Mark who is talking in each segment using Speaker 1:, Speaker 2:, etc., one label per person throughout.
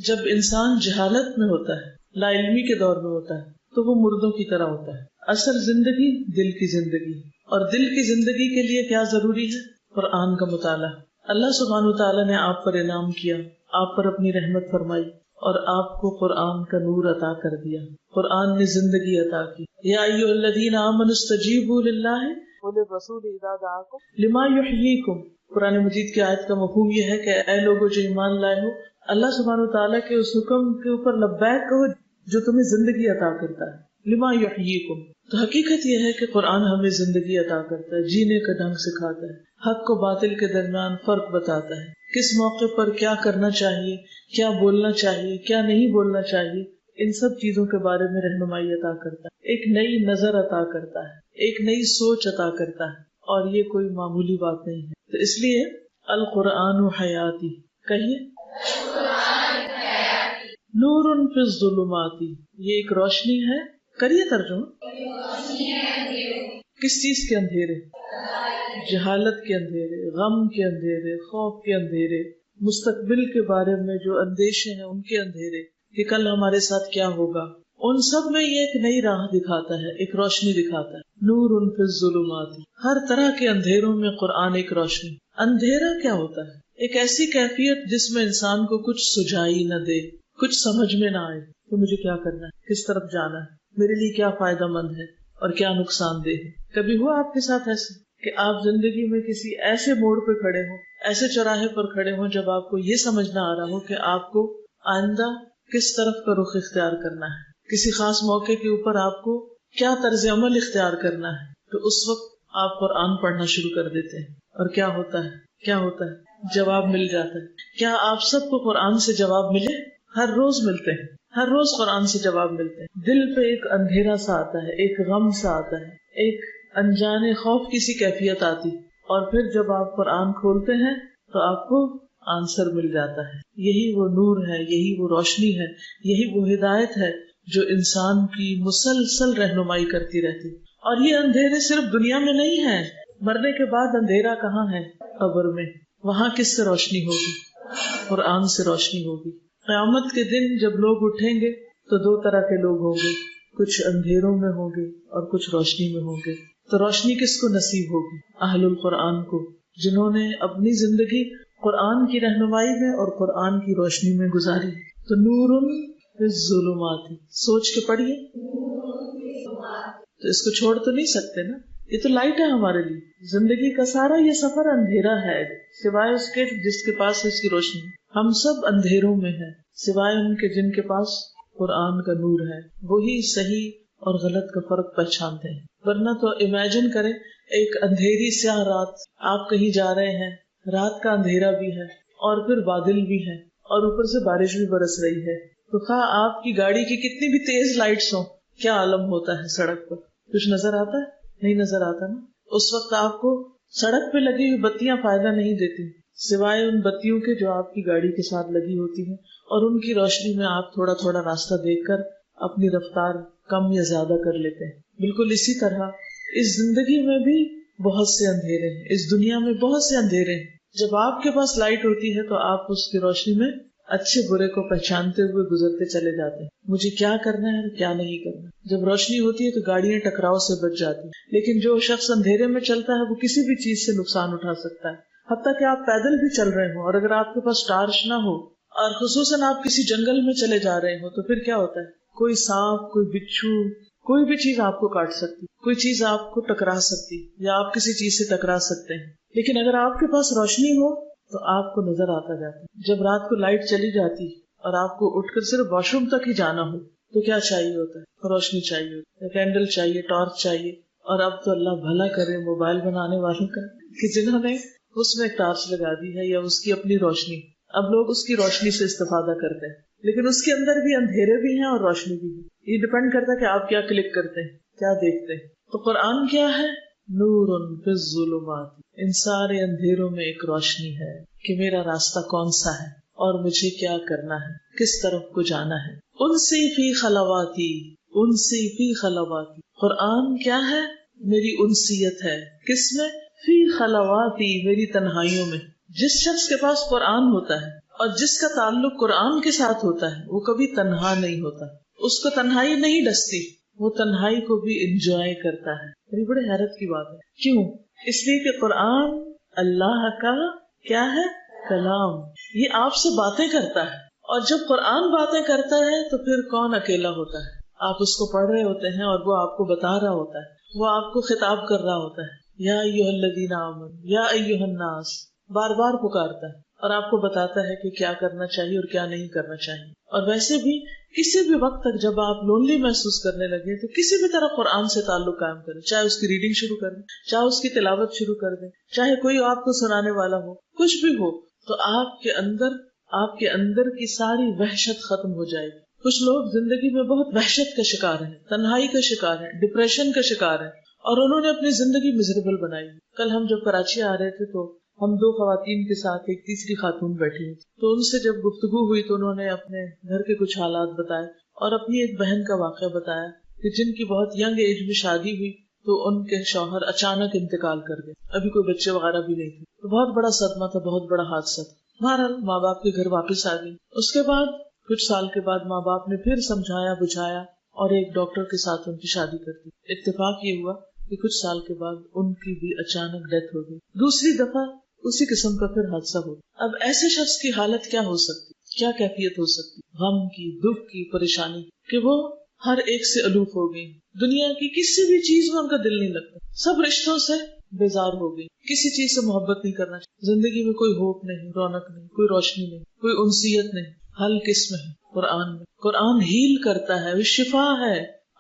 Speaker 1: جب انسان جہالت میں ہوتا ہے، لا علمی کے دور میں ہوتا ہے، تو وہ مردوں کی طرح ہوتا ہے. اصل زندگی دل کی زندگی، اور دل کی زندگی کے لیے کیا ضروری ہے؟ قرآن کا مطالعہ. اللہ سبحانہ وتعالیٰ نے آپ پر انعام کیا، آپ پر اپنی رحمت فرمائی اور آپ کو قرآن کا نور عطا کر دیا. قرآن نے زندگی عطا کی. یا ایھا الذین آمنوا استجیبوا للہ وللرسول اذا دعاکم لما یحییکم. قرآن مجید کی آیت کا مفہوم یہ ہے کہ اے لوگوں جو ایمان لائے ہو، اللہ سبحانہ وتعالیٰ کے اس حکم کے اوپر لبیک کہو جو تمہیں زندگی عطا کرتا ہے. لما یحییکم. تو حقیقت یہ ہے کہ قرآن ہمیں زندگی عطا کرتا ہے، جینے کا ڈھنگ سکھاتا ہے، حق کو باطل کے درمیان فرق بتاتا ہے، کس موقع پر کیا کرنا چاہیے، کیا بولنا چاہیے، کیا نہیں بولنا چاہیے، ان سب چیزوں کے بارے میں رہنمائی عطا کرتا ہے، ایک نئی نظر عطا کرتا ہے، ایک نئی سوچ عطا کرتا ہے. اور یہ کوئی معمولی بات نہیں ہے. تو اس لیے القرآن حیاتی کہیے، نور فی الظلمات، یہ ایک روشنی ہے. کریے ترجمہ. کس چیز کے اندھیرے؟ جہالت کے اندھیرے، غم کے اندھیرے، خوف کے اندھیرے، مستقبل کے بارے میں جو اندیشے ہیں ان کے اندھیرے کہ کل ہمارے ساتھ کیا ہوگا، ان سب میں یہ ایک نئی راہ دکھاتا ہے، ایک روشنی دکھاتا ہے. نور فی الظلمات، ہر طرح کے اندھیروں میں قرآن ایک روشنی. اندھیرا کیا ہوتا ہے؟ ایک ایسی کیفیت جس میں انسان کو کچھ سجائی نہ دے، کچھ سمجھ میں نہ آئے کہ مجھے کیا کرنا ہے، کس طرف جانا ہے، میرے لیے کیا فائدہ مند ہے اور کیا نقصان دہ ہے. کبھی ہوا آپ کے ساتھ ایسے کہ آپ زندگی میں کسی ایسے موڑ پہ کھڑے ہوں، ایسے چوراہے پر کھڑے ہوں جب آپ کو یہ سمجھ نہ آ رہا ہو کہ آپ کو آئندہ کس طرف کا رخ اختیار کرنا ہے، کسی خاص موقع کے اوپر آپ کو کیا طرز عمل اختیار کرنا ہے، تو اس وقت آپ قرآن پڑھنا شروع کر دیتے ہیں. اور کیا ہوتا ہے؟ کیا ہوتا ہے؟ جواب مل جاتا ہے. کیا آپ سب کو قرآن سے جواب ملے؟ ہر روز ملتے ہیں، ہر روز قرآن سے جواب ملتے ہیں. دل پہ ایک اندھیرا سا آتا ہے، ایک غم سا آتا ہے، ایک انجانے خوف کی سی کیفیت آتی، اور پھر جب آپ قرآن کھولتے ہیں تو آپ کو آنسر مل جاتا ہے. یہی وہ نور ہے، یہی وہ روشنی ہے، یہی وہ ہدایت ہے جو انسان کی مسلسل رہنمائی کرتی رہتی. اور یہ اندھیرے صرف دنیا میں نہیں ہے، مرنے کے بعد اندھیرا کہاں ہے؟ قبر میں. وہاں کس سے روشنی ہوگی؟ قرآن سے روشنی ہوگی. قیامت کے دن جب لوگ اٹھیں گے تو دو طرح کے لوگ ہوں گے، کچھ اندھیروں میں ہوں گے اور کچھ روشنی میں ہوں گے. تو روشنی کس کو نصیب ہوگی؟ اہل القرآن کو، جنہوں نے اپنی زندگی قرآن کی رہنمائی میں اور قرآن کی روشنی میں گزاری. تو نور فی الظلمات، سوچ کے پڑھیے. تو اس کو چھوڑ تو نہیں سکتے نا، یہ تو لائٹ ہے ہمارے لیے. زندگی کا سارا یہ سفر اندھیرا ہے سوائے اس کے جس کے پاس اس کی روشنی. ہم سب اندھیروں میں ہیں سوائے ان کے جن کے پاس قرآن کا نور ہے. وہی صحیح اور غلط کا فرق پہچانتے ہیں. ورنہ تو امیجن کریں ایک اندھیری سیاہ رات، آپ کہیں جا رہے ہیں، رات کا اندھیرا بھی ہے اور پھر بادل بھی ہے اور اوپر سے بارش بھی برس رہی ہے. تو خواہ آپ کی گاڑی کی کتنی بھی تیز لائٹس ہوں، کیا عالم ہوتا ہے سڑک پر؟ کچھ نظر آتا ہے؟ نہیں نظر آتا نا. اس وقت آپ کو سڑک پہ لگی ہوئی بتیاں فائدہ نہیں دیتی سوائے ان بتیوں کے جو آپ کی گاڑی کے ساتھ لگی ہوتی ہیں، اور ان کی روشنی میں آپ تھوڑا تھوڑا راستہ دیکھ کر اپنی رفتار کم یا زیادہ کر لیتے ہیں. بالکل اسی طرح اس زندگی میں بھی بہت سے اندھیرے ہیں، اس دنیا میں بہت سے اندھیرے ہیں. جب آپ کے پاس لائٹ ہوتی ہے تو آپ اس کی روشنی میں اچھے برے کو پہچانتے ہوئے گزرتے چلے جاتے ہیں. مجھے کیا کرنا ہے اور کیا نہیں کرنا. جب روشنی ہوتی ہے تو گاڑیاں ٹکراؤ سے بچ جاتی ہیں، لیکن جو شخص اندھیرے میں چلتا ہے وہ کسی بھی چیز سے نقصان اٹھا سکتا ہے. حتیٰ کہ آپ پیدل بھی چل رہے ہوں اور اگر آپ کے پاس ٹارچ نہ ہو اور خصوصاً آپ کسی جنگل میں چلے جا رہے ہوں تو پھر کیا ہوتا ہے؟ کوئی سانپ، کوئی بچھو، کوئی بھی چیز آپ کو کاٹ سکتی، کوئی چیز آپ کو ٹکرا سکتی یا آپ کسی چیز سے ٹکرا سکتے ہیں. لیکن اگر آپ کے پاس روشنی ہو تو آپ کو نظر آتا جاتا ہے. جب رات کو لائٹ چلی جاتی اور آپ کو اٹھ کر صرف واش روم تک ہی جانا ہو تو کیا چاہیے ہوتا ہے؟ روشنی چاہیے ہوتی ہے، کینڈل چاہیے، ٹارچ چاہیے. اور اب تو اللہ بھلا کرے موبائل بنانے والوں کا کہ جنہوں نے اس میں ایک ٹارچ لگا دی ہے یا اس کی اپنی روشنی، اب لوگ اس کی روشنی سے استفادہ کرتے ہیں. لیکن اس کے اندر بھی اندھیرے بھی ہیں اور روشنی بھی ہے. یہ ڈپینڈ کرتا ہے کہ آپ کیا کلک کرتے ہیں، کیا دیکھتے ہیں. تو قرآن کیا ہے؟ نور فی الظلمات، ان سارے اندھیروں میں ایک روشنی ہے کہ میرا راستہ کون سا ہے اور مجھے کیا کرنا ہے، کس طرف کو جانا ہے. انسی فی خلواتی، انسی فی خلواتی، قرآن کیا ہے؟ میری انسیت ہے. کس میں؟ فی خلواتی، میری تنہائیوں میں. جس شخص کے پاس قرآن ہوتا ہے اور جس کا تعلق قرآن کے ساتھ ہوتا ہے وہ کبھی تنہا نہیں ہوتا، اس کو تنہائی نہیں ڈستی، وہ تنہائی کو بھی انجوائے کرتا ہے۔ یہ بڑے حیرت کی بات ہے، کیوں؟ اس لیے کہ قرآن اللہ کا کیا ہے؟ کلام، یہ آپ سے باتیں کرتا ہے، اور جب قرآن باتیں کرتا ہے تو پھر کون اکیلا ہوتا ہے؟ آپ اس کو پڑھ رہے ہوتے ہیں اور وہ آپ کو بتا رہا ہوتا ہے، وہ آپ کو خطاب کر رہا ہوتا ہے، یا ایھا الذین آمنوا، یا ایھا الناس، بار بار پکارتا ہے اور آپ کو بتاتا ہے کہ کیا کرنا چاہیے اور کیا نہیں کرنا چاہیے۔ اور ویسے بھی کسی بھی وقت تک جب آپ لونلی محسوس کرنے لگے تو کسی بھی طرح قرآن سے تعلق قائم کریں، چاہے اس کی ریڈنگ شروع کر دیں، چاہے اس کی تلاوت شروع کر دیں، چاہے کوئی آپ کو سنانے والا ہو، کچھ بھی ہو، تو آپ کے اندر کی ساری وحشت ختم ہو جائے گی۔ کچھ لوگ زندگی میں بہت وحشت کا شکار ہیں، تنہائی کا شکار ہیں، ڈپریشن کا شکار ہیں، اور انہوں نے اپنی زندگی مزریبل بنائی۔ کل ہم جب کراچی آ رہے تھے تو ہم دو خواتین کے ساتھ ایک تیسری خاتون بیٹھی ہوئی، تو ان سے جب گفتگو ہوئی تو انہوں نے اپنے گھر کے کچھ حالات بتائے اور اپنی ایک بہن کا واقعہ بتایا کہ جن کی بہت ینگ ایج میں شادی ہوئی تو ان کے شوہر اچانک انتقال کر گئے، ابھی کوئی بچے وغیرہ بھی نہیں تھے، تو بہت بڑا صدمہ تھا، بہت بڑا حادثہ تھا۔ بہرحال ماں باپ کے گھر واپس آ گئی۔ اس کے بعد کچھ سال کے بعد ماں باپ نے پھر سمجھایا بجھایا اور ایک ڈاکٹر کے ساتھ ان کی شادی کر دی۔ اتفاق یہ ہوا کہ کچھ سال کے بعد ان کی بھی اچانک ڈیتھ ہو گئی۔ دوسری دفعہ اسی قسم کا پھر حادثہ ہو۔ اب ایسے شخص کی حالت کیا ہو سکتی، کیا کیفیت ہو سکتی؟ غم کی، دکھ کی، پریشانی کہ وہ ہر ایک سے الوف ہو گئی، دنیا کی کسی بھی چیز میں ان کا دل نہیں لگتا، سب رشتوں سے بیزار ہو گئی، کسی چیز سے محبت نہیں کرنا چاہیے، زندگی میں کوئی ہوپ نہیں، رونق نہیں، کوئی روشنی نہیں، کوئی انسیت نہیں۔ حل کس میں ہے؟ قرآن میں۔ قرآن ہیل کرتا ہے، وہ شفا ہے۔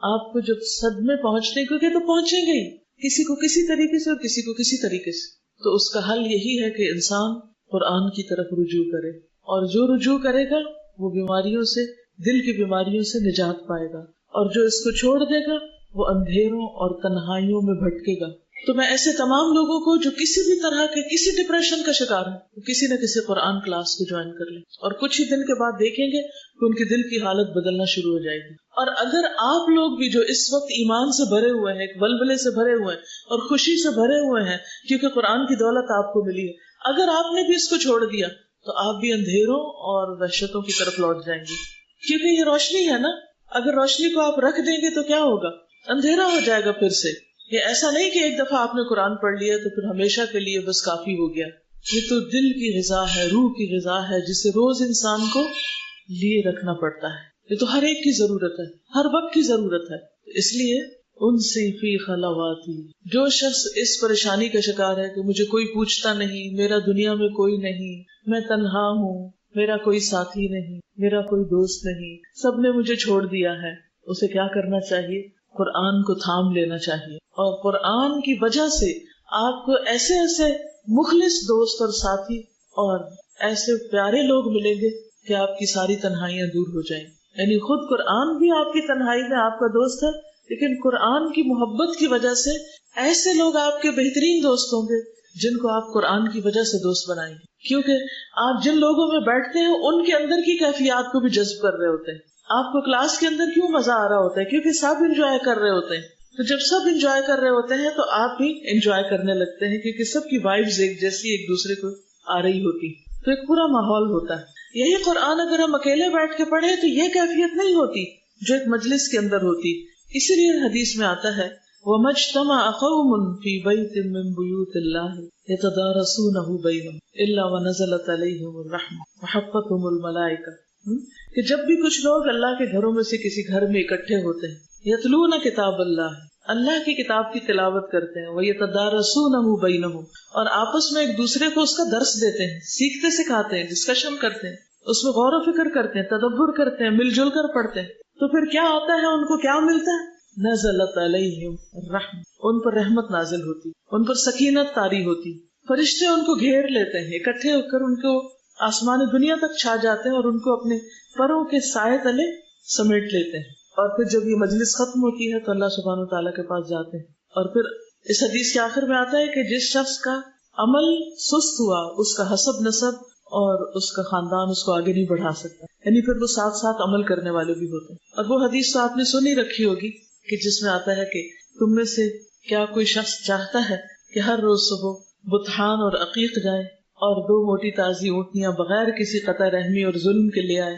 Speaker 1: آپ کو جب صدمے پہنچنے کو تو پہنچیں گے ہی، کسی کو کسی طریقے سے اور کسی کو کسی طریقے سے، تو اس کا حل یہی ہے کہ انسان قرآن کی طرف رجوع کرے، اور جو رجوع کرے گا وہ بیماریوں سے، دل کی بیماریوں سے نجات پائے گا، اور جو اس کو چھوڑ دے گا وہ اندھیروں اور تنہائیوں میں بھٹکے گا۔ تو میں ایسے تمام لوگوں کو جو کسی بھی طرح کے کسی ڈپریشن کا شکار ہیں، وہ کسی نہ کسی قرآن کلاس کو جوائن کر لیں، اور کچھ ہی دن کے بعد دیکھیں گے کہ ان کے دل کی حالت بدلنا شروع ہو جائے گی۔ اور اگر آپ لوگ بھی جو اس وقت ایمان سے بھرے ہوئے ہیں، ایک ولولے سے بھرے ہوئے ہیں اور خوشی سے بھرے ہوئے ہیں کیونکہ قرآن کی دولت آپ کو ملی ہے، اگر آپ نے بھی اس کو چھوڑ دیا تو آپ بھی اندھیروں اور وحشتوں کی طرف لوٹ جائیں گے، کیونکہ یہ روشنی ہے نا۔ اگر روشنی کو آپ رکھ دیں گے تو کیا ہوگا؟ اندھیرا ہو جائے گا پھر سے۔ یہ ایسا نہیں کہ ایک دفعہ آپ نے قرآن پڑھ لیا تو پھر ہمیشہ کے لیے بس کافی ہو گیا۔ یہ تو دل کی غذا ہے، روح کی غذا ہے، جسے روز انسان کو لیے رکھنا پڑتا ہے۔ یہ تو ہر ایک کی ضرورت ہے، ہر وقت کی ضرورت ہے۔ اس لیے ان سے فی خلواتی، جو شخص اس پریشانی کا شکار ہے کہ مجھے کوئی پوچھتا نہیں، میرا دنیا میں کوئی نہیں، میں تنہا ہوں، میرا کوئی ساتھی نہیں، میرا کوئی دوست نہیں، سب نے مجھے چھوڑ دیا ہے، اسے کیا کرنا چاہیے؟ قرآن کو تھام لینا چاہیے، اور قرآن کی وجہ سے آپ کو ایسے ایسے مخلص دوست اور ساتھی اور ایسے پیارے لوگ ملیں گے کہ آپ کی ساری تنہائیاں دور ہو جائیں۔ یعنی خود قرآن بھی آپ کی تنہائی میں آپ کا دوست ہے، لیکن قرآن کی محبت کی وجہ سے ایسے لوگ آپ کے بہترین دوست ہوں گے جن کو آپ قرآن کی وجہ سے دوست بنائیں گے، کیونکہ آپ جن لوگوں میں بیٹھتے ہیں ان کے اندر کی کیفیات کو بھی جذب کر رہے ہوتے ہیں۔ آپ کو کلاس کے اندر کیوں مزہ آ رہا ہوتا ہے؟ کیونکہ سب انجوائے کر رہے ہوتے ہیں، تو جب سب انجوائے کر رہے ہوتے ہیں تو آپ بھی انجوائے کرنے لگتے ہیں، کیونکہ سب کی وائبز ایک جیسی ایک دوسرے کو آ رہی ہوتی، تو ایک پورا ماحول ہوتا ہے۔ یہی قرآن اگر ہم اکیلے بیٹھ کے پڑھیں تو یہ کیفیت نہیں ہوتی جو ایک مجلس کے اندر ہوتی۔ اسی لیے حدیث میں آتا ہے وَمَا اجْتَمَعَ قَوْمٌ فِي بَيْتٍ مِّن بُيُوتِ اللَّهِ يَتَدَارَسُونَهُ بَيْنَهُمْ إِلَّا وَنَزَلَتْ عَلَيْهِمُ الرَّحْمَةُ وَحَفَّتْهُمُ الْمَلَائِكَةُ، کہ جب بھی کچھ لوگ اللہ کے گھروں میں سے کسی گھر میں اکٹھے ہوتے ہیں، یتلون کتاب اللہ، اللہ کی کتاب کی تلاوت کرتے ہیں، وَيَتَدَارَسُونَهُ بَيْنَهُمْ، اور آپس میں ایک دوسرے کو اس کا درس دیتے ہیں، سیکھتے سکھاتے ہیں، ڈسکشن کرتے ہیں، اس میں غور و فکر کرتے ہیں، تدبر کرتے ہیں، مل جل کر پڑھتے ہیں، تو پھر کیا ہوتا ہے؟ ان کو کیا ملتا ہے؟ نزلت علیہم الرحمۃ، ان پر رحمت نازل ہوتی، ان پر سکینت طاری ہوتی، فرشتے ان کو گھیر لیتے ہیں، اکٹھے ہو کر ان کو آسمانی دنیا تک چھا جاتے ہیں اور ان کو اپنے پروں کے سائے تلے سمیٹ لیتے ہیں، اور پھر جب یہ مجلس ختم ہوتی ہے تو اللہ سبحانہ وتعالیٰ کے پاس جاتے ہیں، اور پھر اس حدیث کے آخر میں آتا ہے کہ جس شخص کا عمل سست ہوا اس کا حسب نسب اور اس کا خاندان اس کو آگے نہیں بڑھا سکتا، یعنی پھر وہ ساتھ ساتھ عمل کرنے والے بھی ہوتے ہیں۔ اور وہ حدیث تو آپ نے سنی رکھی ہوگی کہ جس میں آتا ہے کہ تم میں سے کیا کوئی شخص چاہتا ہے کہ ہر روز صبح بطحان اور عقیق جائے اور 2 موٹی تازی اونٹنیاں بغیر کسی قطع رحمی اور ظلم کے لے آئے.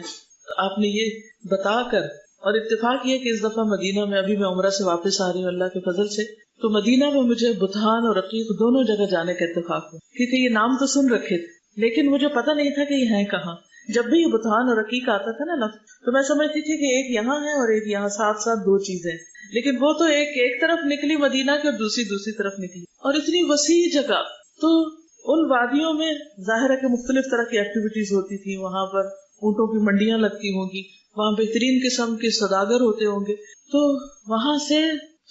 Speaker 1: آپ نے یہ بتا کر، اور اتفاق یہ کہ اس دفعہ مدینہ میں ابھی میں عمرہ سے واپس آ رہی ہوں اللہ کے فضل سے، تو مدینہ میں مجھے بطحان اور عقیق دونوں جگہ جانے کا اتفاق ہوا، کیونکہ یہ نام تو سن رکھے تھے لیکن مجھے پتہ نہیں تھا کہ یہ ہیں کہاں. جب بھی یہ بطحان اور عقیق آتا تھا نا لفظ، تو میں سمجھتی تھی کہ ایک یہاں ہے اور ایک یہاں، ساتھ ساتھ 2 چیزیں، لیکن وہ تو ایک طرف نکلی مدینہ کی اور دوسری طرف نکلی، اور اتنی وسیع جگہ. تو ان وادیوں میں ظاہر ہے کہ مختلف طرح کی ایکٹیویٹیز ہوتی تھی، وہاں پر اونٹوں کی منڈیاں لگتی ہوں گی، وہاں بہترین قسم کے سوداگر ہوتے ہوں گے، تو وہاں سے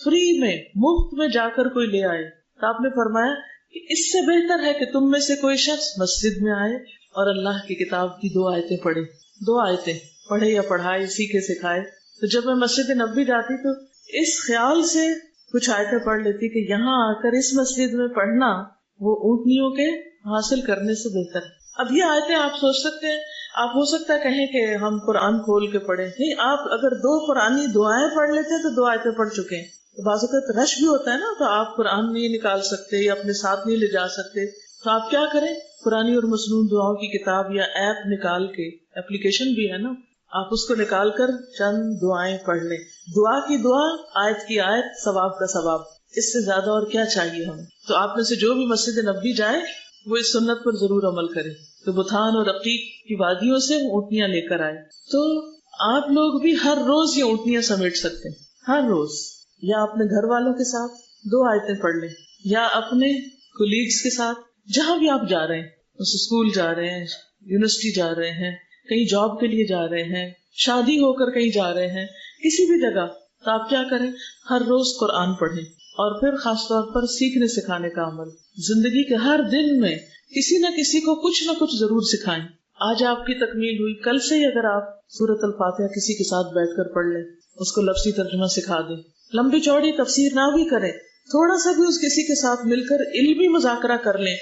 Speaker 1: فری میں مفت میں جا کر کوئی لے آئے. تو آپ نے فرمایا کہ اس سے بہتر ہے کہ تم میں سے کوئی شخص مسجد میں آئے اور اللہ کی کتاب کی 2 آیتیں پڑھے. 2 آیتیں پڑھے یا پڑھائے، سیکھے سکھائے. تو جب میں مسجد نبوی جاتی تو اس خیال سے کچھ آیتیں پڑھ لیتی کہ یہاں آ کر اس مسجد میں پڑھنا وہ اونٹنیوں کے حاصل کرنے سے بہتر ہے. اب یہ آیتیں آپ سوچ سکتے ہیں، آپ ہو سکتا ہے کہیں کہ ہم قرآن کھول کے پڑھیں، نہیں، آپ اگر 2 قرآنی دعائیں پڑھ لیتے ہیں تو 2 آیتیں پڑھ چکے ہیں. بعض اوقات رش بھی ہوتا ہے نا، تو آپ قرآن نہیں نکال سکتے یا اپنے ساتھ نہیں لے جا سکتے، تو آپ کیا کریں، قرآنی اور مسنون دعاؤں کی کتاب یا ایپ نکال کے، اپلیکیشن بھی ہے نا، آپ اس کو نکال کر چند دعائیں پڑھ لیں. دعا کی دعا، آیت کی آیت، ثواب کا ثواب، اس سے زیادہ اور کیا چاہیے ہمیں. تو آپ میں سے جو بھی مسجد نبوی جائے وہ اس سنت پر ضرور عمل کرے. تو بطحان اور عقیق کی وادیوں سے اونٹنیاں لے کر آئے. تو آپ لوگ بھی ہر روز یہ اونٹنیاں سمیٹ سکتے ہیں، ہر روز، یا اپنے گھر والوں کے ساتھ 2 آیتیں پڑھ لیں، یا اپنے کولیگز کے ساتھ، جہاں بھی آپ جا رہے ہیں، اس اسکول جا رہے ہیں، یونیورسٹی جا رہے ہیں، کہیں جاب کے لیے جا رہے ہیں، شادی ہو کر کہیں جا رہے ہیں، کسی بھی جگہ، تو آپ کیا کریں، ہر روز قرآن پڑھیں. اور پھر خاص طور پر سیکھنے سکھانے کا عمل، زندگی کے ہر دن میں کسی نہ کسی کو کچھ نہ کچھ ضرور سکھائیں. آج آپ کی تکمیل ہوئی، کل سے ہی اگر آپ سورۃ الفاتحہ کسی کے ساتھ بیٹھ کر پڑھ لیں، اس کو لفظی ترجمہ سکھا دیں، لمبی چوڑی تفسیر نہ بھی کریں، تھوڑا سا بھی اس کسی کے ساتھ مل کر علمی مذاکرہ کر لیں،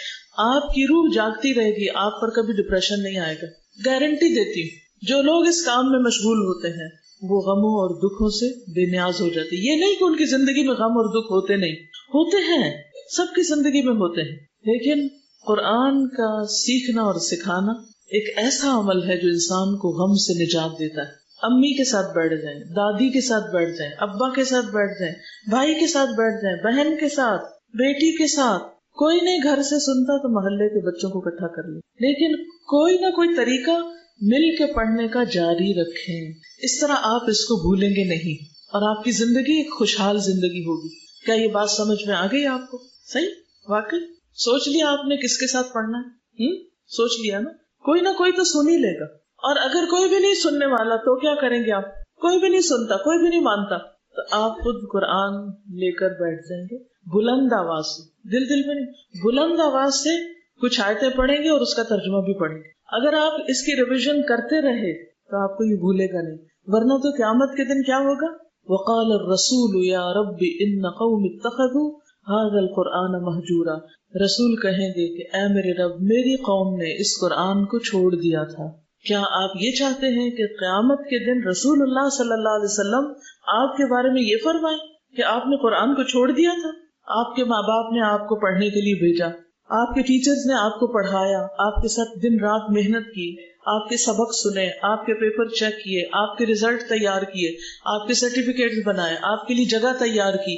Speaker 1: آپ کی روح جاگتی رہے گی، آپ پر کبھی ڈپریشن نہیں آئے گا. گارنٹی دیتی ہوں. جو لوگ اس کام میں مشغول ہوتے ہیں وہ غموں اور دکھوں سے بے نیاز ہو جاتے. یہ نہیں کہ ان کی زندگی میں غم اور دکھ ہوتے نہیں، ہوتے ہیں، سب کی زندگی میں ہوتے ہیں، لیکن قرآن کا سیکھنا اور سکھانا ایک ایسا عمل ہے جو انسان کو غم سے نجات دیتا ہے. امی کے ساتھ بیٹھ جائیں، دادی کے ساتھ بیٹھ جائیں، ابا کے ساتھ بیٹھ جائیں، بھائی کے ساتھ بیٹھ جائیں، بہن کے ساتھ، بیٹی کے ساتھ. کوئی نہیں گھر سے سنتا تو محلے کے بچوں کو اکٹھا کر لیں، لیکن کوئی نہ کوئی طریقہ مل کے پڑھنے کا جاری رکھیں. اس طرح آپ اس کو بھولیں گے نہیں اور آپ کی زندگی ایک خوشحال زندگی ہوگی. کیا یہ بات سمجھ میں آ گئی آپ کو؟ صحیح، واقعی سوچ لیا آپ نے کس کے ساتھ پڑھنا ہے؟ سوچ لیا نا. کوئی نہ کوئی تو سن ہی لے گا، اور اگر کوئی بھی نہیں سننے والا تو کیا کریں گے آپ؟ کوئی بھی نہیں سنتا، کوئی بھی نہیں مانتا، تو آپ خود قرآن لے کر بیٹھ جائیں گے بلند آواز سے، دل میں نہیں، بلند آواز سے کچھ آیتیں پڑھیں گے اور اس کا ترجمہ بھی پڑھیں گے. اگر آپ اس کی ریویژن کرتے رہے تو آپ کو یہ بھولے گا نہیں، ورنہ تو قیامت کے دن کیا ہوگا؟ وقال الرسول یا رب ان قوم اتخذوا هذا القرآن مہجورا. رسول کہیں گے کہ اے میرے رب، میری قوم نے اس قرآن کو چھوڑ دیا تھا. کیا آپ یہ چاہتے ہیں کہ قیامت کے دن رسول اللہ صلی اللہ علیہ وسلم آپ کے بارے میں یہ فرمائیں کہ آپ نے قرآن کو چھوڑ دیا تھا؟ آپ کے ماں باپ نے آپ کو پڑھنے کے لیے بھیجا، آپ کے ٹیچرز نے آپ کو پڑھایا، آپ کے ساتھ دن رات محنت کی، آپ کے سبق سنے، آپ کے پیپر چیک کیے، آپ کے ریزلٹ تیار کیے، آپ کے سرٹیفکیٹس بنائے، آپ کے لیے جگہ تیار کی،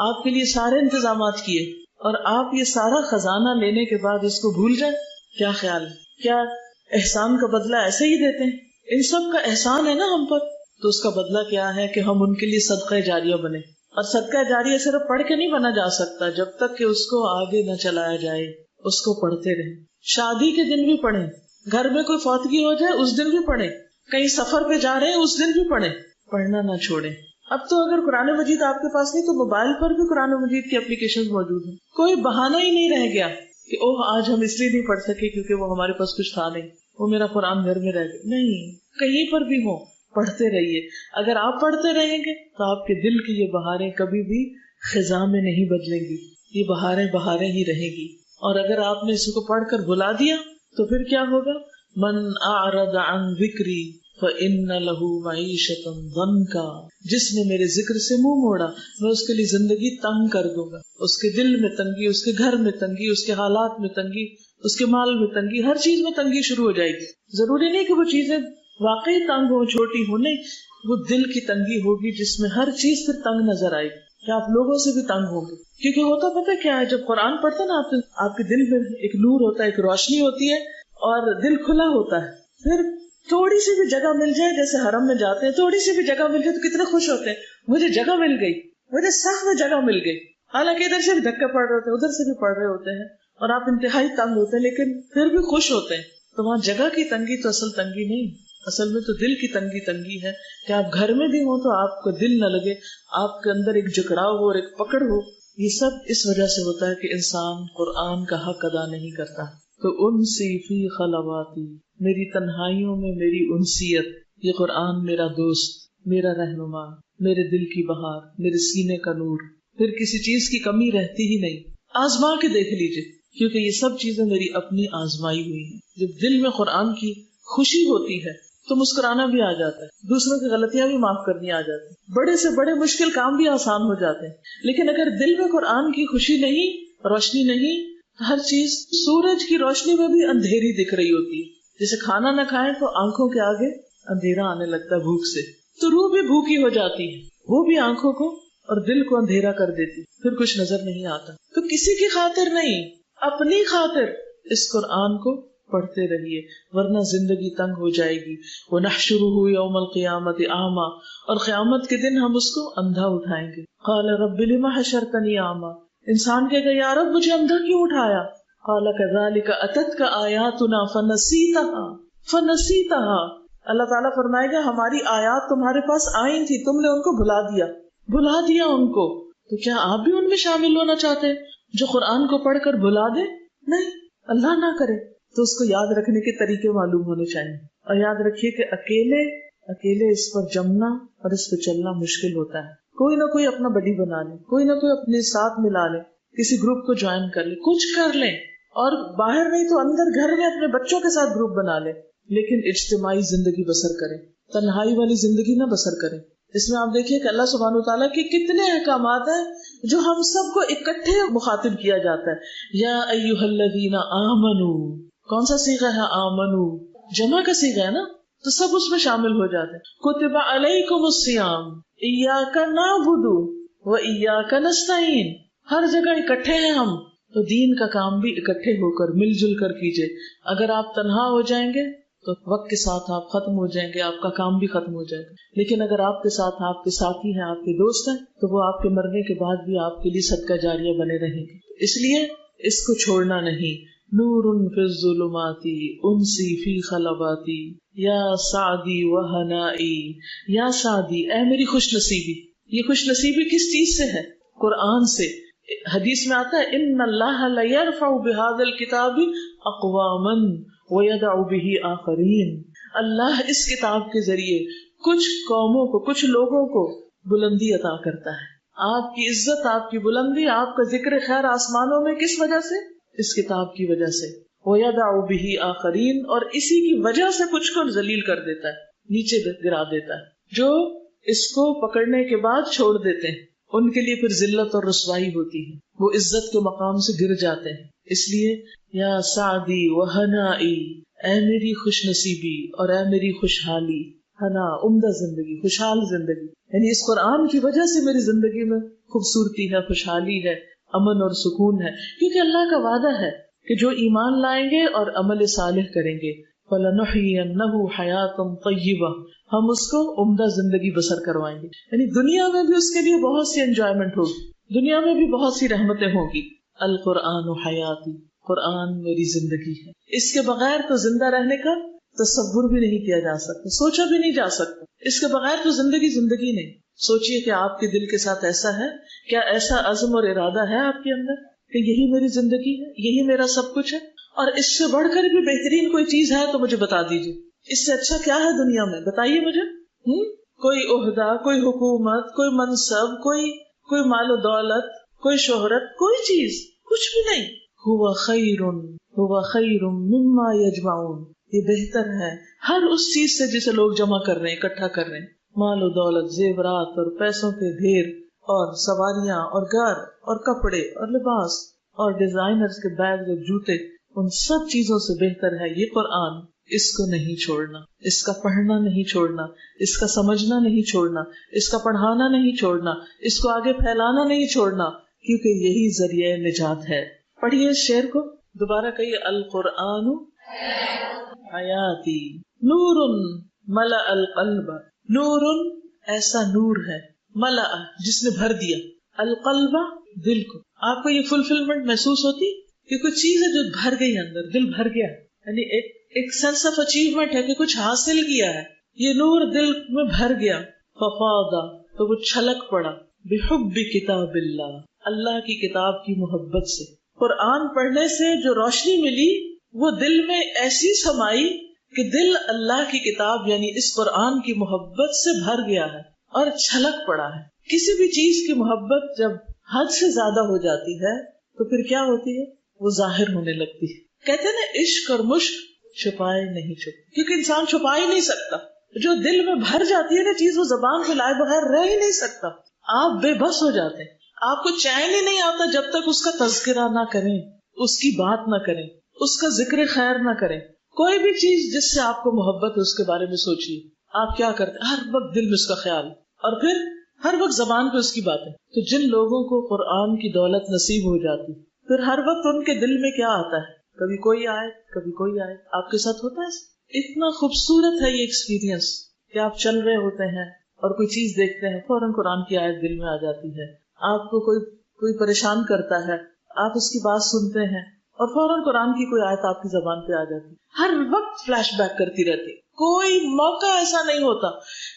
Speaker 1: آپ کے لیے سارے انتظامات کیے، اور آپ یہ سارا خزانہ لینے کے بعد اس کو بھول جائیں؟ کیا خیال ہے؟ کیا احسان کا بدلہ ایسے ہی دیتے ہیں؟ ان سب کا احسان ہے نا ہم پر، تو اس کا بدلہ کیا ہے کہ ہم ان کے لیے صدقہ جاریہ بنے. اور صدقہ جاریہ صرف پڑھ کے نہیں بنا جا سکتا جب تک کہ اس کو آگے نہ چلایا جائے، اس کو پڑھتے رہیں. شادی کے دن بھی پڑھیں، گھر میں کوئی فوتگی ہو جائے اس دن بھی پڑھیں، کہیں سفر پہ جا رہے ہیں اس دن بھی پڑھیں، پڑھنا نہ چھوڑیں. اب تو اگر قرآن مجید آپ کے پاس نہیں تو موبائل پر بھی قرآن مجید کی اپلیکیشن موجود ہیں. کوئی بہانہ ہی نہیں رہ گیا کہ اوہ آج ہم اس لیے نہیں پڑھ سکے کیونکہ وہ ہمارے پاس کچھ تھا نہیں، وہ میرا قرآن گھر میں رہ گیا. نہیں، کہیں پر بھی ہو، پڑھتے رہیے. اگر آپ پڑھتے رہیں گے تو آپ کے دل کی یہ بہاریں کبھی بھی خزاں میں نہیں بدلیں گی، یہ بہاریں بہاریں ہی رہیں گی. اور اگر آپ نے اس کو پڑھ کر بھلا دیا تو پھر کیا ہوگا؟ من اعرض عن ذکری فإن له معیشۃ ضنکا. جس نے میرے ذکر سے منہ موڑا میں اس کے لیے زندگی تنگ کر دوں گا. اس کے دل میں تنگی، اس کے گھر میں تنگی، اس کے حالات میں تنگی، اس کے مال میں تنگی، ہر چیز میں تنگی شروع ہو جائے گی. ضروری نہیں کہ وہ چیزیں واقعی تنگ ہو، چھوٹی ہو، نہیں، وہ دل کی تنگی ہوگی جس میں ہر چیز پھر تنگ نظر آئے گی کہ آپ لوگوں سے بھی تنگ ہوں گے. کیونکہ ہوتا پتہ کیا ہے، جب قرآن پڑھتے ہیں نا آپ کے دل میں ایک نور ہوتا ہے، ایک روشنی ہوتی ہے اور دل کھلا ہوتا ہے. پھر تھوڑی سی بھی جگہ مل جائے، جیسے حرم میں جاتے ہیں، تھوڑی سی بھی جگہ مل جائے تو کتنے خوش ہوتے ہیں، مجھے جگہ مل گئی، مجھے سخت میں جگہ مل گئی. حالانکہ ادھر سے بھی دھکے پڑ رہے ہوتے ہیں، ادھر سے بھی پڑ رہے ہوتے ہیں اور آپ انتہائی تنگ ہوتے ہیں، لیکن پھر بھی خوش ہوتے ہیں. تو وہاں جگہ کی تنگی تو اصل تنگی نہیں، اصل میں تو دل کی تنگی ہے کہ آپ گھر میں بھی ہوں تو آپ کو دل نہ لگے، آپ کے اندر ایک جکڑاؤ ہو اور ایک پکڑ ہو. یہ سب اس وجہ سے ہوتا ہے کہ انسان قرآن کا حق ادا نہیں کرتا. تو انسی فی خلواتی، میری تنہائیوں میں میری انسیت، یہ قرآن میرا دوست، میرا رہنما، میرے دل کی بہار، میرے سینے کا نور. پھر کسی چیز کی کمی رہتی ہی نہیں. آزما کے دیکھ لیجئے، کیونکہ یہ سب چیزیں میری اپنی آزمائی ہوئی ہیں. جب دل میں قرآن کی خوشی ہوتی ہے تو مسکرانا بھی آ جاتا ہے، دوسروں کی غلطیاں بھی معاف کرنی آ جاتی ہیں، بڑے سے بڑے مشکل کام بھی آسان ہو جاتے ہیں. لیکن اگر دل میں قرآن کی خوشی نہیں، روشنی نہیں، تو ہر چیز سورج کی روشنی میں بھی اندھیری دکھ رہی ہوتی ہے. جیسے کھانا نہ کھائیں تو آنکھوں کے آگے اندھیرا آنے لگتا ہے بھوک سے، تو روح بھی بھوکی ہو جاتی ہے، وہ بھی آنکھوں کو اور دل کو اندھیرا کر دیتی، پھر کچھ نظر نہیں آتا. تو کسی کی خاطر نہیں، اپنی خاطر اس قرآن کو پڑھتے رہیے، ورنہ زندگی تنگ ہو جائے گی. وَنَحْشُرُهُ يَوْمَ الْقِيَامَةِ أَعْمَى، اور قیامت کے دن ہم اس کو اندھا اٹھائیں گے. قَالَ رَبِّ لِمَ حَشَرْتَنِي أَعْمَى، انسان کہے گا یا رب مجھے اندھا کیوں اٹھایا؟ قَالَ كَذَلِكَ أَتَتْكَ آيَاتُنَا فَنَسِيتَهَا. اللہ تعالیٰ فرمائے گا ہماری آیات تمہارے پاس آئی تھی، تم نے ان کو بھلا دیا ان کو. تو کیا آپ بھی ان میں شامل ہونا چاہتے ہیں جو قرآن کو پڑھ کر بھلا دے؟ نہیں، اللہ نہ کرے. تو اس کو یاد رکھنے کے طریقے معلوم ہونے چاہیے. اور یاد رکھیے کہ اکیلے اس پر جمنا اور اس پہ چلنا مشکل ہوتا ہے. کوئی نہ کوئی اپنا بڈی بنا لے، کوئی نہ کوئی اپنے ساتھ ملا لے، کسی گروپ کو جوائن کر لے، کچھ کر لیں، اور باہر نہیں تو اندر گھر میں اپنے بچوں کے ساتھ گروپ بنا لے. لیکن اجتماعی زندگی بسر کریں، تنہائی والی زندگی نہ بسر کریں. اس میں آپ دیکھیے کہ اللہ سبحانہ وتعالیٰ کے کتنے احکامات ہیں جو ہم سب کو اکٹھے مخاطب کیا جاتا ہے. یا ایھا الذین آمنوا، کون سا صیغہ ہے؟ آمنو، جمع کا صیغہ ہے نا، تو سب اس میں شامل ہو جاتے ہیں. کتب علیکم الصیام ایاک نعبد و ایاک نستعین، ہر جگہ اکٹھے ہیں ہم، تو دین کا کام بھی اکٹھے ہو کر مل جل کر کیجئے. اگر آپ تنہا ہو جائیں گے تو وقت کے ساتھ آپ ختم ہو جائیں گے، آپ کا کام بھی ختم ہو جائے گا. لیکن اگر آپ کے ساتھ آپ کے ساتھی ہیں، آپ کے دوست ہیں، تو وہ آپ کے مرنے کے بعد بھی آپ کے لیے صدقہ جاریہ بنے رہیں گے. اس لیے اس کو چھوڑنا نہیں. نور فی الظلمات انسی فی خلواتی یا سعدی و ہنائی. یا سعدی، اے میری خوش نصیبی. یہ خوش نصیبی کس چیز سے ہے؟ قرآن سے. حدیث میں آتا ہے ان اللہ لیرفع بہذا الکتاب اقواما ویدع بہ آخرین. اللہ اس کتاب کے ذریعے کچھ قوموں کو، کچھ لوگوں کو بلندی عطا کرتا ہے. آپ کی عزت، آپ کی بلندی، آپ کا ذکر خیر آسمانوں میں کس وجہ سے؟ اس کتاب کی وجہ سے. وَيَدَعُ بِهِ آخَرِينَ، اور اسی کی وجہ سے کچھ کو ذلیل کر دیتا ہے، نیچے گرا دیتا ہے. جو اس کو پکڑنے کے بعد چھوڑ دیتے ہیں ان کے لیے پھر ذلت اور رسوائی ہوتی ہے، وہ عزت کے مقام سے گر جاتے ہیں. اس لیے یا سعدی و ہنائی، اے میری خوش نصیبی اور اے میری خوشحالی. ہنا، عمدہ زندگی، خوشحال زندگی، یعنی اس قرآن کی وجہ سے میری زندگی میں خوبصورتی ہے، خوشحالی ہے، امن اور سکون ہے. کیونکہ اللہ کا وعدہ ہے کہ جو ایمان لائیں گے اور عمل صالح کریں گے فَلَنُحْيِيَنَّهُ حَيَاةً طَيِّبَةً، ہم اس کو عمدہ زندگی بسر کروائیں گے. یعنی دنیا میں بھی اس کے لیے بہت سی انجوائمنٹ ہوگی، دنیا میں بھی بہت سی رحمتیں ہوں گی. القرآن حیاتی، قرآن میری زندگی ہے. اس کے بغیر تو زندہ رہنے کا تصور بھی نہیں کیا جا سکتا، سوچا بھی نہیں جا سکتا. اس کے بغیر تو زندگی زندگی نہیں. سوچئے کہ آپ کے دل کے ساتھ ایسا ہے، کیا ایسا عزم اور ارادہ ہے آپ کے اندر کہ یہی میری زندگی ہے، یہی میرا سب کچھ ہے، اور اس سے بڑھ کر بھی بہترین کوئی چیز ہے تو مجھے بتا دیجیے. اس سے اچھا کیا ہے دنیا میں؟ بتائیے مجھے. کوئی عہدہ، کوئی حکومت، کوئی منصب، کوئی مال و دولت، کوئی شہرت، کوئی چیز، کچھ بھی نہیں. ہوا خیر مما یجمعون، یہ بہتر ہے ہر اس چیز سے جسے لوگ جمع کر رہے ہیں، اکٹھا کر رہے ہیں. مال و دولت، زیورات اور پیسوں کے ڈھیر اور سواریاں اور گھر اور کپڑے اور لباس اور ڈیزائنرز کے بیگ اور جوتے، ان سب چیزوں سے بہتر ہے یہ قرآن. اس کو نہیں چھوڑنا، اس کا پڑھنا نہیں چھوڑنا، اس کا سمجھنا نہیں چھوڑنا، اس کا پڑھانا نہیں چھوڑنا، اس کو آگے پھیلانا نہیں چھوڑنا، کیونکہ یہی ذریعہ نجات ہے. پڑھیے اس شعر کو دوبارہ کہیے. القرآن حیاتی نور ملأ القلب. نور ایسا نور ہے، ملأ جس نے بھر دیا، القلب دل کو. آپ کو یہ فلفلمنٹ محسوس ہوتی کہ کچھ چیز ہے جو بھر گئی اندر، دل بھر گیا، یعنی ایک سینس آف اچیومنٹ ہے کہ کچھ حاصل کیا ہے. یہ نور دل میں بھر گیا. ففاض تو وہ چھلک پڑا بحب کتاب اللہ، اللہ کی کتاب کی محبت سے. قرآن پڑھنے سے جو روشنی ملی وہ دل میں ایسی سمائی کہ دل اللہ کی کتاب یعنی اس قرآن کی محبت سے بھر گیا ہے اور چھلک پڑا ہے. کسی بھی چیز کی محبت جب حد سے زیادہ ہو جاتی ہے تو پھر کیا ہوتی ہے؟ وہ ظاہر ہونے لگتی ہے. کہتے ہیں نا عشق اور مشق چھپائے نہیں چھپتے، کیونکہ انسان چھپا ہی نہیں سکتا. جو دل میں بھر جاتی ہے نا چیز، وہ زبان پہ لائے بغیر رہ ہی نہیں سکتا. آپ بے بس ہو جاتے ہیں، آپ کو چین ہی نہیں آتا جب تک اس کا تذکرہ نہ کریں، اس کی بات نہ کریں، اس کا ذکر خیر نہ کریں. کوئی بھی چیز جس سے آپ کو محبت ہے اس کے بارے میں سوچیے. آپ کیا کرتے ہیں؟ ہر وقت دل میں اس کا خیال، اور پھر ہر وقت زبان پہ اس کی باتیں. تو جن لوگوں کو قرآن کی دولت نصیب ہو جاتی پھر ہر وقت ان کے دل میں کیا آتا ہے؟ کبھی کوئی آیت، کبھی کوئی آیت. آپ کے ساتھ ہوتا ہے؟ اتنا خوبصورت ہے یہ ایکسپیرینس کہ آپ چل رہے ہوتے ہیں اور کوئی چیز دیکھتے ہیں، فوراً قرآن کی آیت دل میں آ جاتی ہے. آپ کو کوئی پریشان کرتا ہے، آپ اس کی بات سنتے ہیں اور فوراً قرآن کی کوئی آیت آپ کی زبان پہ آ جاتی. ہر وقت فلیش بیک کرتی رہتی. کوئی موقع ایسا نہیں ہوتا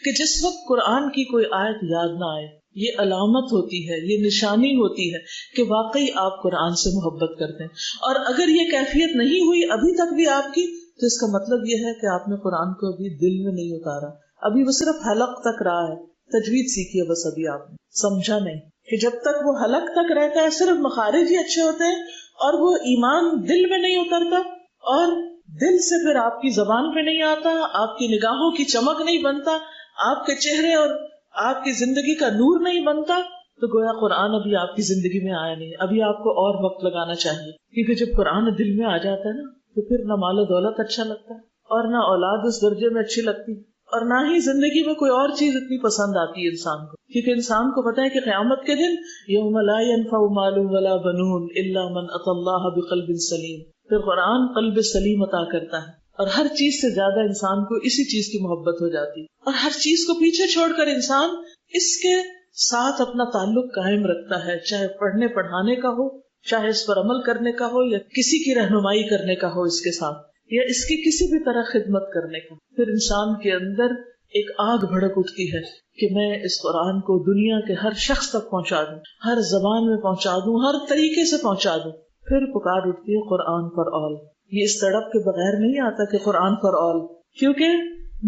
Speaker 1: کہ جس وقت قرآن کی کوئی آیت یاد نہ آئے. یہ علامت ہوتی ہے، یہ نشانی ہوتی ہے کہ واقعی آپ قرآن سے محبت کرتے ہیں. اور اگر یہ کیفیت نہیں ہوئی ابھی تک بھی آپ کی، تو اس کا مطلب یہ ہے کہ آپ نے قرآن کو ابھی دل میں نہیں اتارا. ابھی وہ صرف حلق تک رہا ہے، تجوید سیکھی ہے بس، ابھی آپ نے سمجھا نہیں کہ جب تک وہ حلق تک رہتا ہے صرف مخارج ہی اچھے ہوتے ہیں اور وہ ایمان دل میں نہیں اترتا اور دل سے پھر آپ کی زبان پہ نہیں آتا، آپ کی نگاہوں کی چمک نہیں بنتا، آپ کے چہرے اور آپ کی زندگی کا نور نہیں بنتا، تو گویا قرآن ابھی آپ کی زندگی میں آیا نہیں. ابھی آپ کو اور وقت لگانا چاہیے، کیونکہ جب قرآن دل میں آ جاتا ہے نا تو پھر نہ مال و دولت اچھا لگتا ہے اور نہ اولاد اس درجے میں اچھی لگتی اور نہ ہی زندگی میں کوئی اور چیز اتنی پسند آتی ہے انسان کو. کیونکہ انسان کو پتا ہے کہ قیامت کے دن یوم لا ينفع مال ولا بنون الا من اتى الله بقلب سلیم. پھر قرآن قلب سلیم عطا کرتا ہے اور ہر چیز سے زیادہ انسان کو اسی چیز کی محبت ہو جاتی اور ہر چیز کو پیچھے چھوڑ کر انسان اس کے ساتھ اپنا تعلق قائم رکھتا ہے، چاہے پڑھنے پڑھانے کا ہو، چاہے اس پر عمل کرنے کا ہو، یا کسی کی رہنمائی کرنے کا ہو اس کے ساتھ، یا اس کی کسی بھی طرح خدمت کرنے کا. پھر انسان کے اندر ایک آگ بھڑک اٹھتی ہے کہ میں اس قرآن کو دنیا کے ہر شخص تک پہنچا دوں، ہر زبان میں پہنچا دوں، ہر طریقے سے پہنچا دوں. پھر پکار اٹھتی ہے قرآن فار آل. یہ اس تڑپ کے بغیر نہیں آتا کہ قرآن فار آل، کیونکہ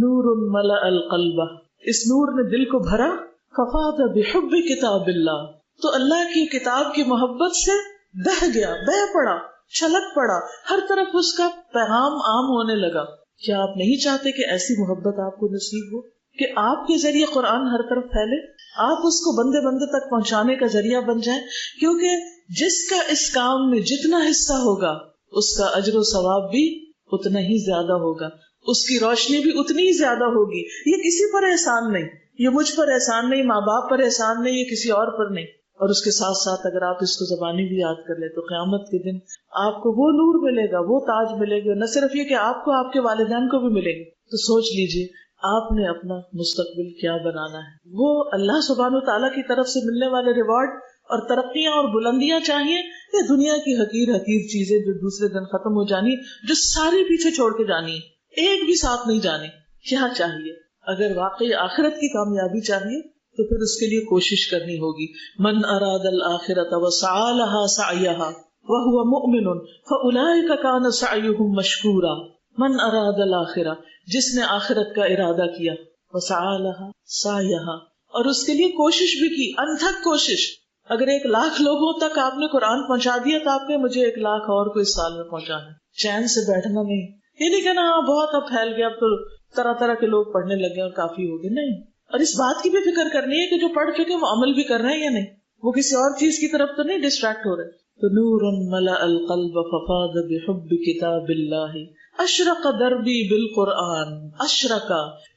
Speaker 1: نور ملأ القلب، اس نور نے دل کو بھرا. ففاض بحب کتاب اللہ، تو اللہ کی کتاب کی محبت سے بہہ گیا، بہہ پڑا، چھلک پڑا، ہر طرف اس کا پیغام عام ہونے لگا. کیا آپ نہیں چاہتے کہ ایسی محبت آپ کو نصیب ہو کہ آپ کے ذریعے قرآن ہر طرف پھیلے، آپ اس کو بندے بندے تک پہنچانے کا ذریعہ بن جائیں؟ کیونکہ جس کا اس کام میں جتنا حصہ ہوگا اس کا اجر و ثواب بھی اتنا ہی زیادہ ہوگا، اس کی روشنی بھی اتنی ہی زیادہ ہوگی. یہ کسی پر احسان نہیں، یہ مجھ پر احسان نہیں، ماں باپ پر احسان نہیں، یہ کسی اور پر نہیں. اور اس کے ساتھ ساتھ اگر آپ اس کو زبانی بھی یاد کر لیں تو قیامت کے دن آپ کو وہ نور ملے گا، وہ تاج ملے گا. نہ صرف یہ کہ آپ کو، آپ کے والدین کو بھی ملے گا. تو سوچ لیجئے آپ نے اپنا مستقبل کیا بنانا ہے. وہ اللہ سبحانہ وتعالیٰ کی طرف سے ملنے والے ریوارڈ اور ترقیاں اور بلندیاں چاہیے، یا دنیا کی حقیر حقیر چیزیں جو دوسرے دن ختم ہو جانی، جو ساری پیچھے چھوڑ کے جانی، ایک بھی ساتھ نہیں جانی؟ کیا چاہیے؟ اگر واقعی آخرت کی کامیابی چاہیے تو پھر اس کے لیے کوشش کرنی ہوگی. من اراد الآخرۃ وسعى لها سعيها وهو مؤمن فاولئک کان سعیهم مشکورا. من اراد الآخرہ، جس نے آخرت کا ارادہ کیا، وسعى لها سعيها، اور اس کے لیے کوشش بھی کی، انتھک کوشش. اگر 1,00,000 لوگوں تک آپ نے قرآن پہنچا دیا تو آپ نے مجھے 1,00,000 اور کو اس سال میں پہنچانا. چین سے بیٹھنا نہیں، یہ نہیں کہنا ہاں بہت اب پھیل گیا، اب تو طرح طرح کے لوگ پڑھنے لگے اور کافی ہو گئے. نہیں، اور اس بات کی بھی فکر کرنی ہے کہ جو پڑھ چکے وہ عمل بھی کر رہے ہیں یا نہیں، وہ کسی اور چیز کی طرف تو نہیں ڈسٹریکٹ ہو رہے. تو نور ملأ القلب ففاض بحب کتاب اللہ اشرق دربی بالقرآن. اشرق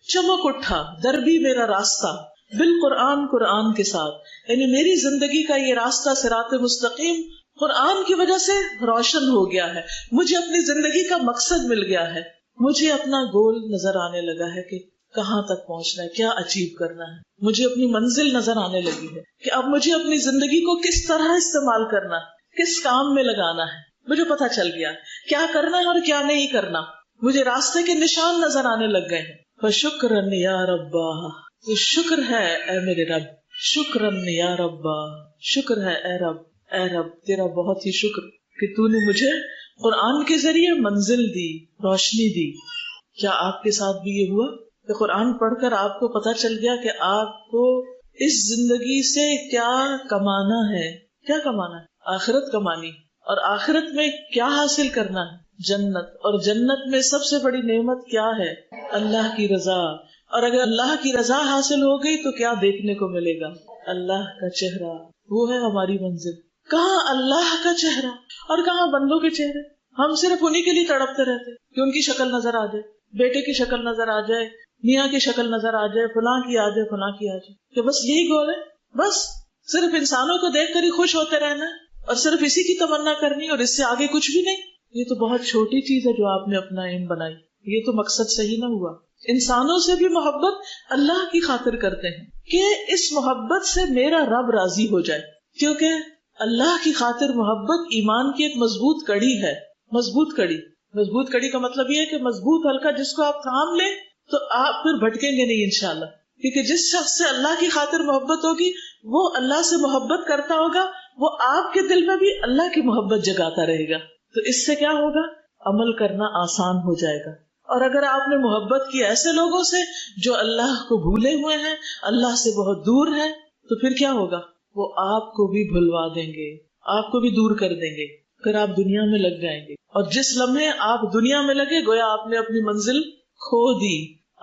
Speaker 1: چمک اٹھا، دربی میرا راستہ، بالقرآن قرآن کے ساتھ، یعنی میری زندگی کا یہ راستہ صراط مستقیم قرآن کی وجہ سے روشن ہو گیا ہے. مجھے اپنی زندگی کا مقصد مل گیا ہے، مجھے اپنا گول نظر آنے لگا ہے کہ کہاں تک پہنچنا ہے، کیا اچیو کرنا ہے. مجھے اپنی منزل نظر آنے لگی ہے کہ اب مجھے اپنی زندگی کو کس طرح استعمال کرنا ہے، کس کام میں لگانا ہے. مجھے پتا چل گیا کیا کرنا ہے اور کیا نہیں کرنا. مجھے راستے کے نشان نظر آنے لگ گئے ہیں. فشکرن یا ربا، یہ شکر ہے اے میرے رب. شکرن یا ربا، شکر ہے اے رب. اے رب تیرا بہت ہی شکر کہ تو نے مجھے قرآن کے ذریعے منزل دی، روشنی دی. کیا آپ کے ساتھ بھی یہ ہوا کہ قرآن پڑھ کر آپ کو پتا چل گیا کہ آپ کو اس زندگی سے کیا کمانا ہے؟ کیا کمانا ہے؟ آخرت کمانی. اور آخرت میں کیا حاصل کرنا ہے؟ جنت. اور جنت میں سب سے بڑی نعمت کیا ہے؟ اللہ کی رضا. اور اگر اللہ کی رضا حاصل ہو گئی تو کیا دیکھنے کو ملے گا؟ اللہ کا چہرہ. وہ ہے ہماری منزل. کہاں اللہ کا چہرہ اور کہاں بندوں کے چہرے. ہم صرف انہی کے لیے تڑپتے رہتے کہ ان کی شکل نظر آ جائے، بیٹے کی شکل نظر آ جائے، میاں کی شکل نظر آ جائے، فلاں کی آ جائے، فلاں کی آ جائے. کہ بس یہی گول ہے، بس صرف انسانوں کو دیکھ کر ہی خوش ہوتے رہنا ہے اور صرف اسی کی تمنا کرنی اور اس سے آگے کچھ بھی نہیں. یہ تو بہت چھوٹی چیز ہے جو آپ نے اپنا ایم بنائی. یہ تو مقصد صحیح نہ ہوا. انسانوں سے بھی محبت اللہ کی خاطر کرتے ہیں کہ اس محبت سے میرا رب راضی ہو جائے. کیونکہ اللہ کی خاطر محبت ایمان کی ایک مضبوط کڑی ہے. مضبوط کڑی. مضبوط کڑی کا مطلب یہ ہے کہ مضبوط حلقہ جس کو آپ تھام لیں تو آپ پھر بھٹکیں گے نہیں انشاءاللہ. کیونکہ جس شخص سے اللہ کی خاطر محبت ہوگی وہ اللہ سے محبت کرتا ہوگا، وہ آپ کے دل میں بھی اللہ کی محبت جگاتا رہے گا. تو اس سے کیا ہوگا؟ عمل کرنا آسان ہو جائے گا. اور اگر آپ نے محبت کی ایسے لوگوں سے جو اللہ کو بھولے ہوئے ہیں، اللہ سے بہت دور ہیں، تو پھر کیا ہوگا؟ وہ آپ کو بھی بھلوا دیں گے، آپ کو بھی دور کر دیں گے. پھر آپ دنیا میں لگ جائیں گے اور جس لمحے آپ دنیا میں لگے گویا آپ نے اپنی منزل کھو دی،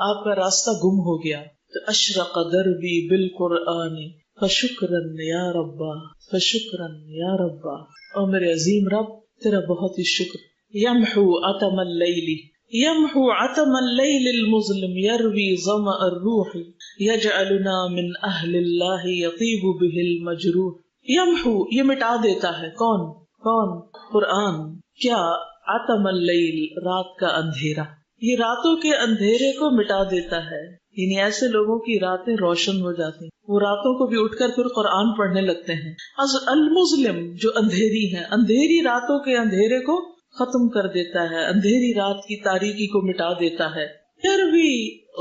Speaker 1: آپ کا راستہ گم ہو گیا. تو اشرق دربی بالقرآن فشکرن یا ربا، فشکرن یا ربا. اور میرے عظیم رب تیرا بہت ہی شکر. یمحو عتم اللیل، یمحو عتم اللیل المظلم یروی ظمأ الروح یجعلنا من اہل اللہ یطیب به المجروح. یمحو یہ مٹا دیتا ہے. کون؟ کون؟ قرآن. کیا؟ عتم اللیل رات کا اندھیرا. یہ راتوں کے اندھیرے کو مٹا دیتا ہے. یعنی ایسے لوگوں کی راتیں روشن ہو جاتی ہیں، وہ راتوں کو بھی اٹھ کر پھر قرآن پڑھنے لگتے ہیں. از المظلم جو اندھیری ہے، اندھیری راتوں کے اندھیرے کو ختم کر دیتا ہے، اندھیری رات کی تاریکی کو مٹا دیتا ہے. یروی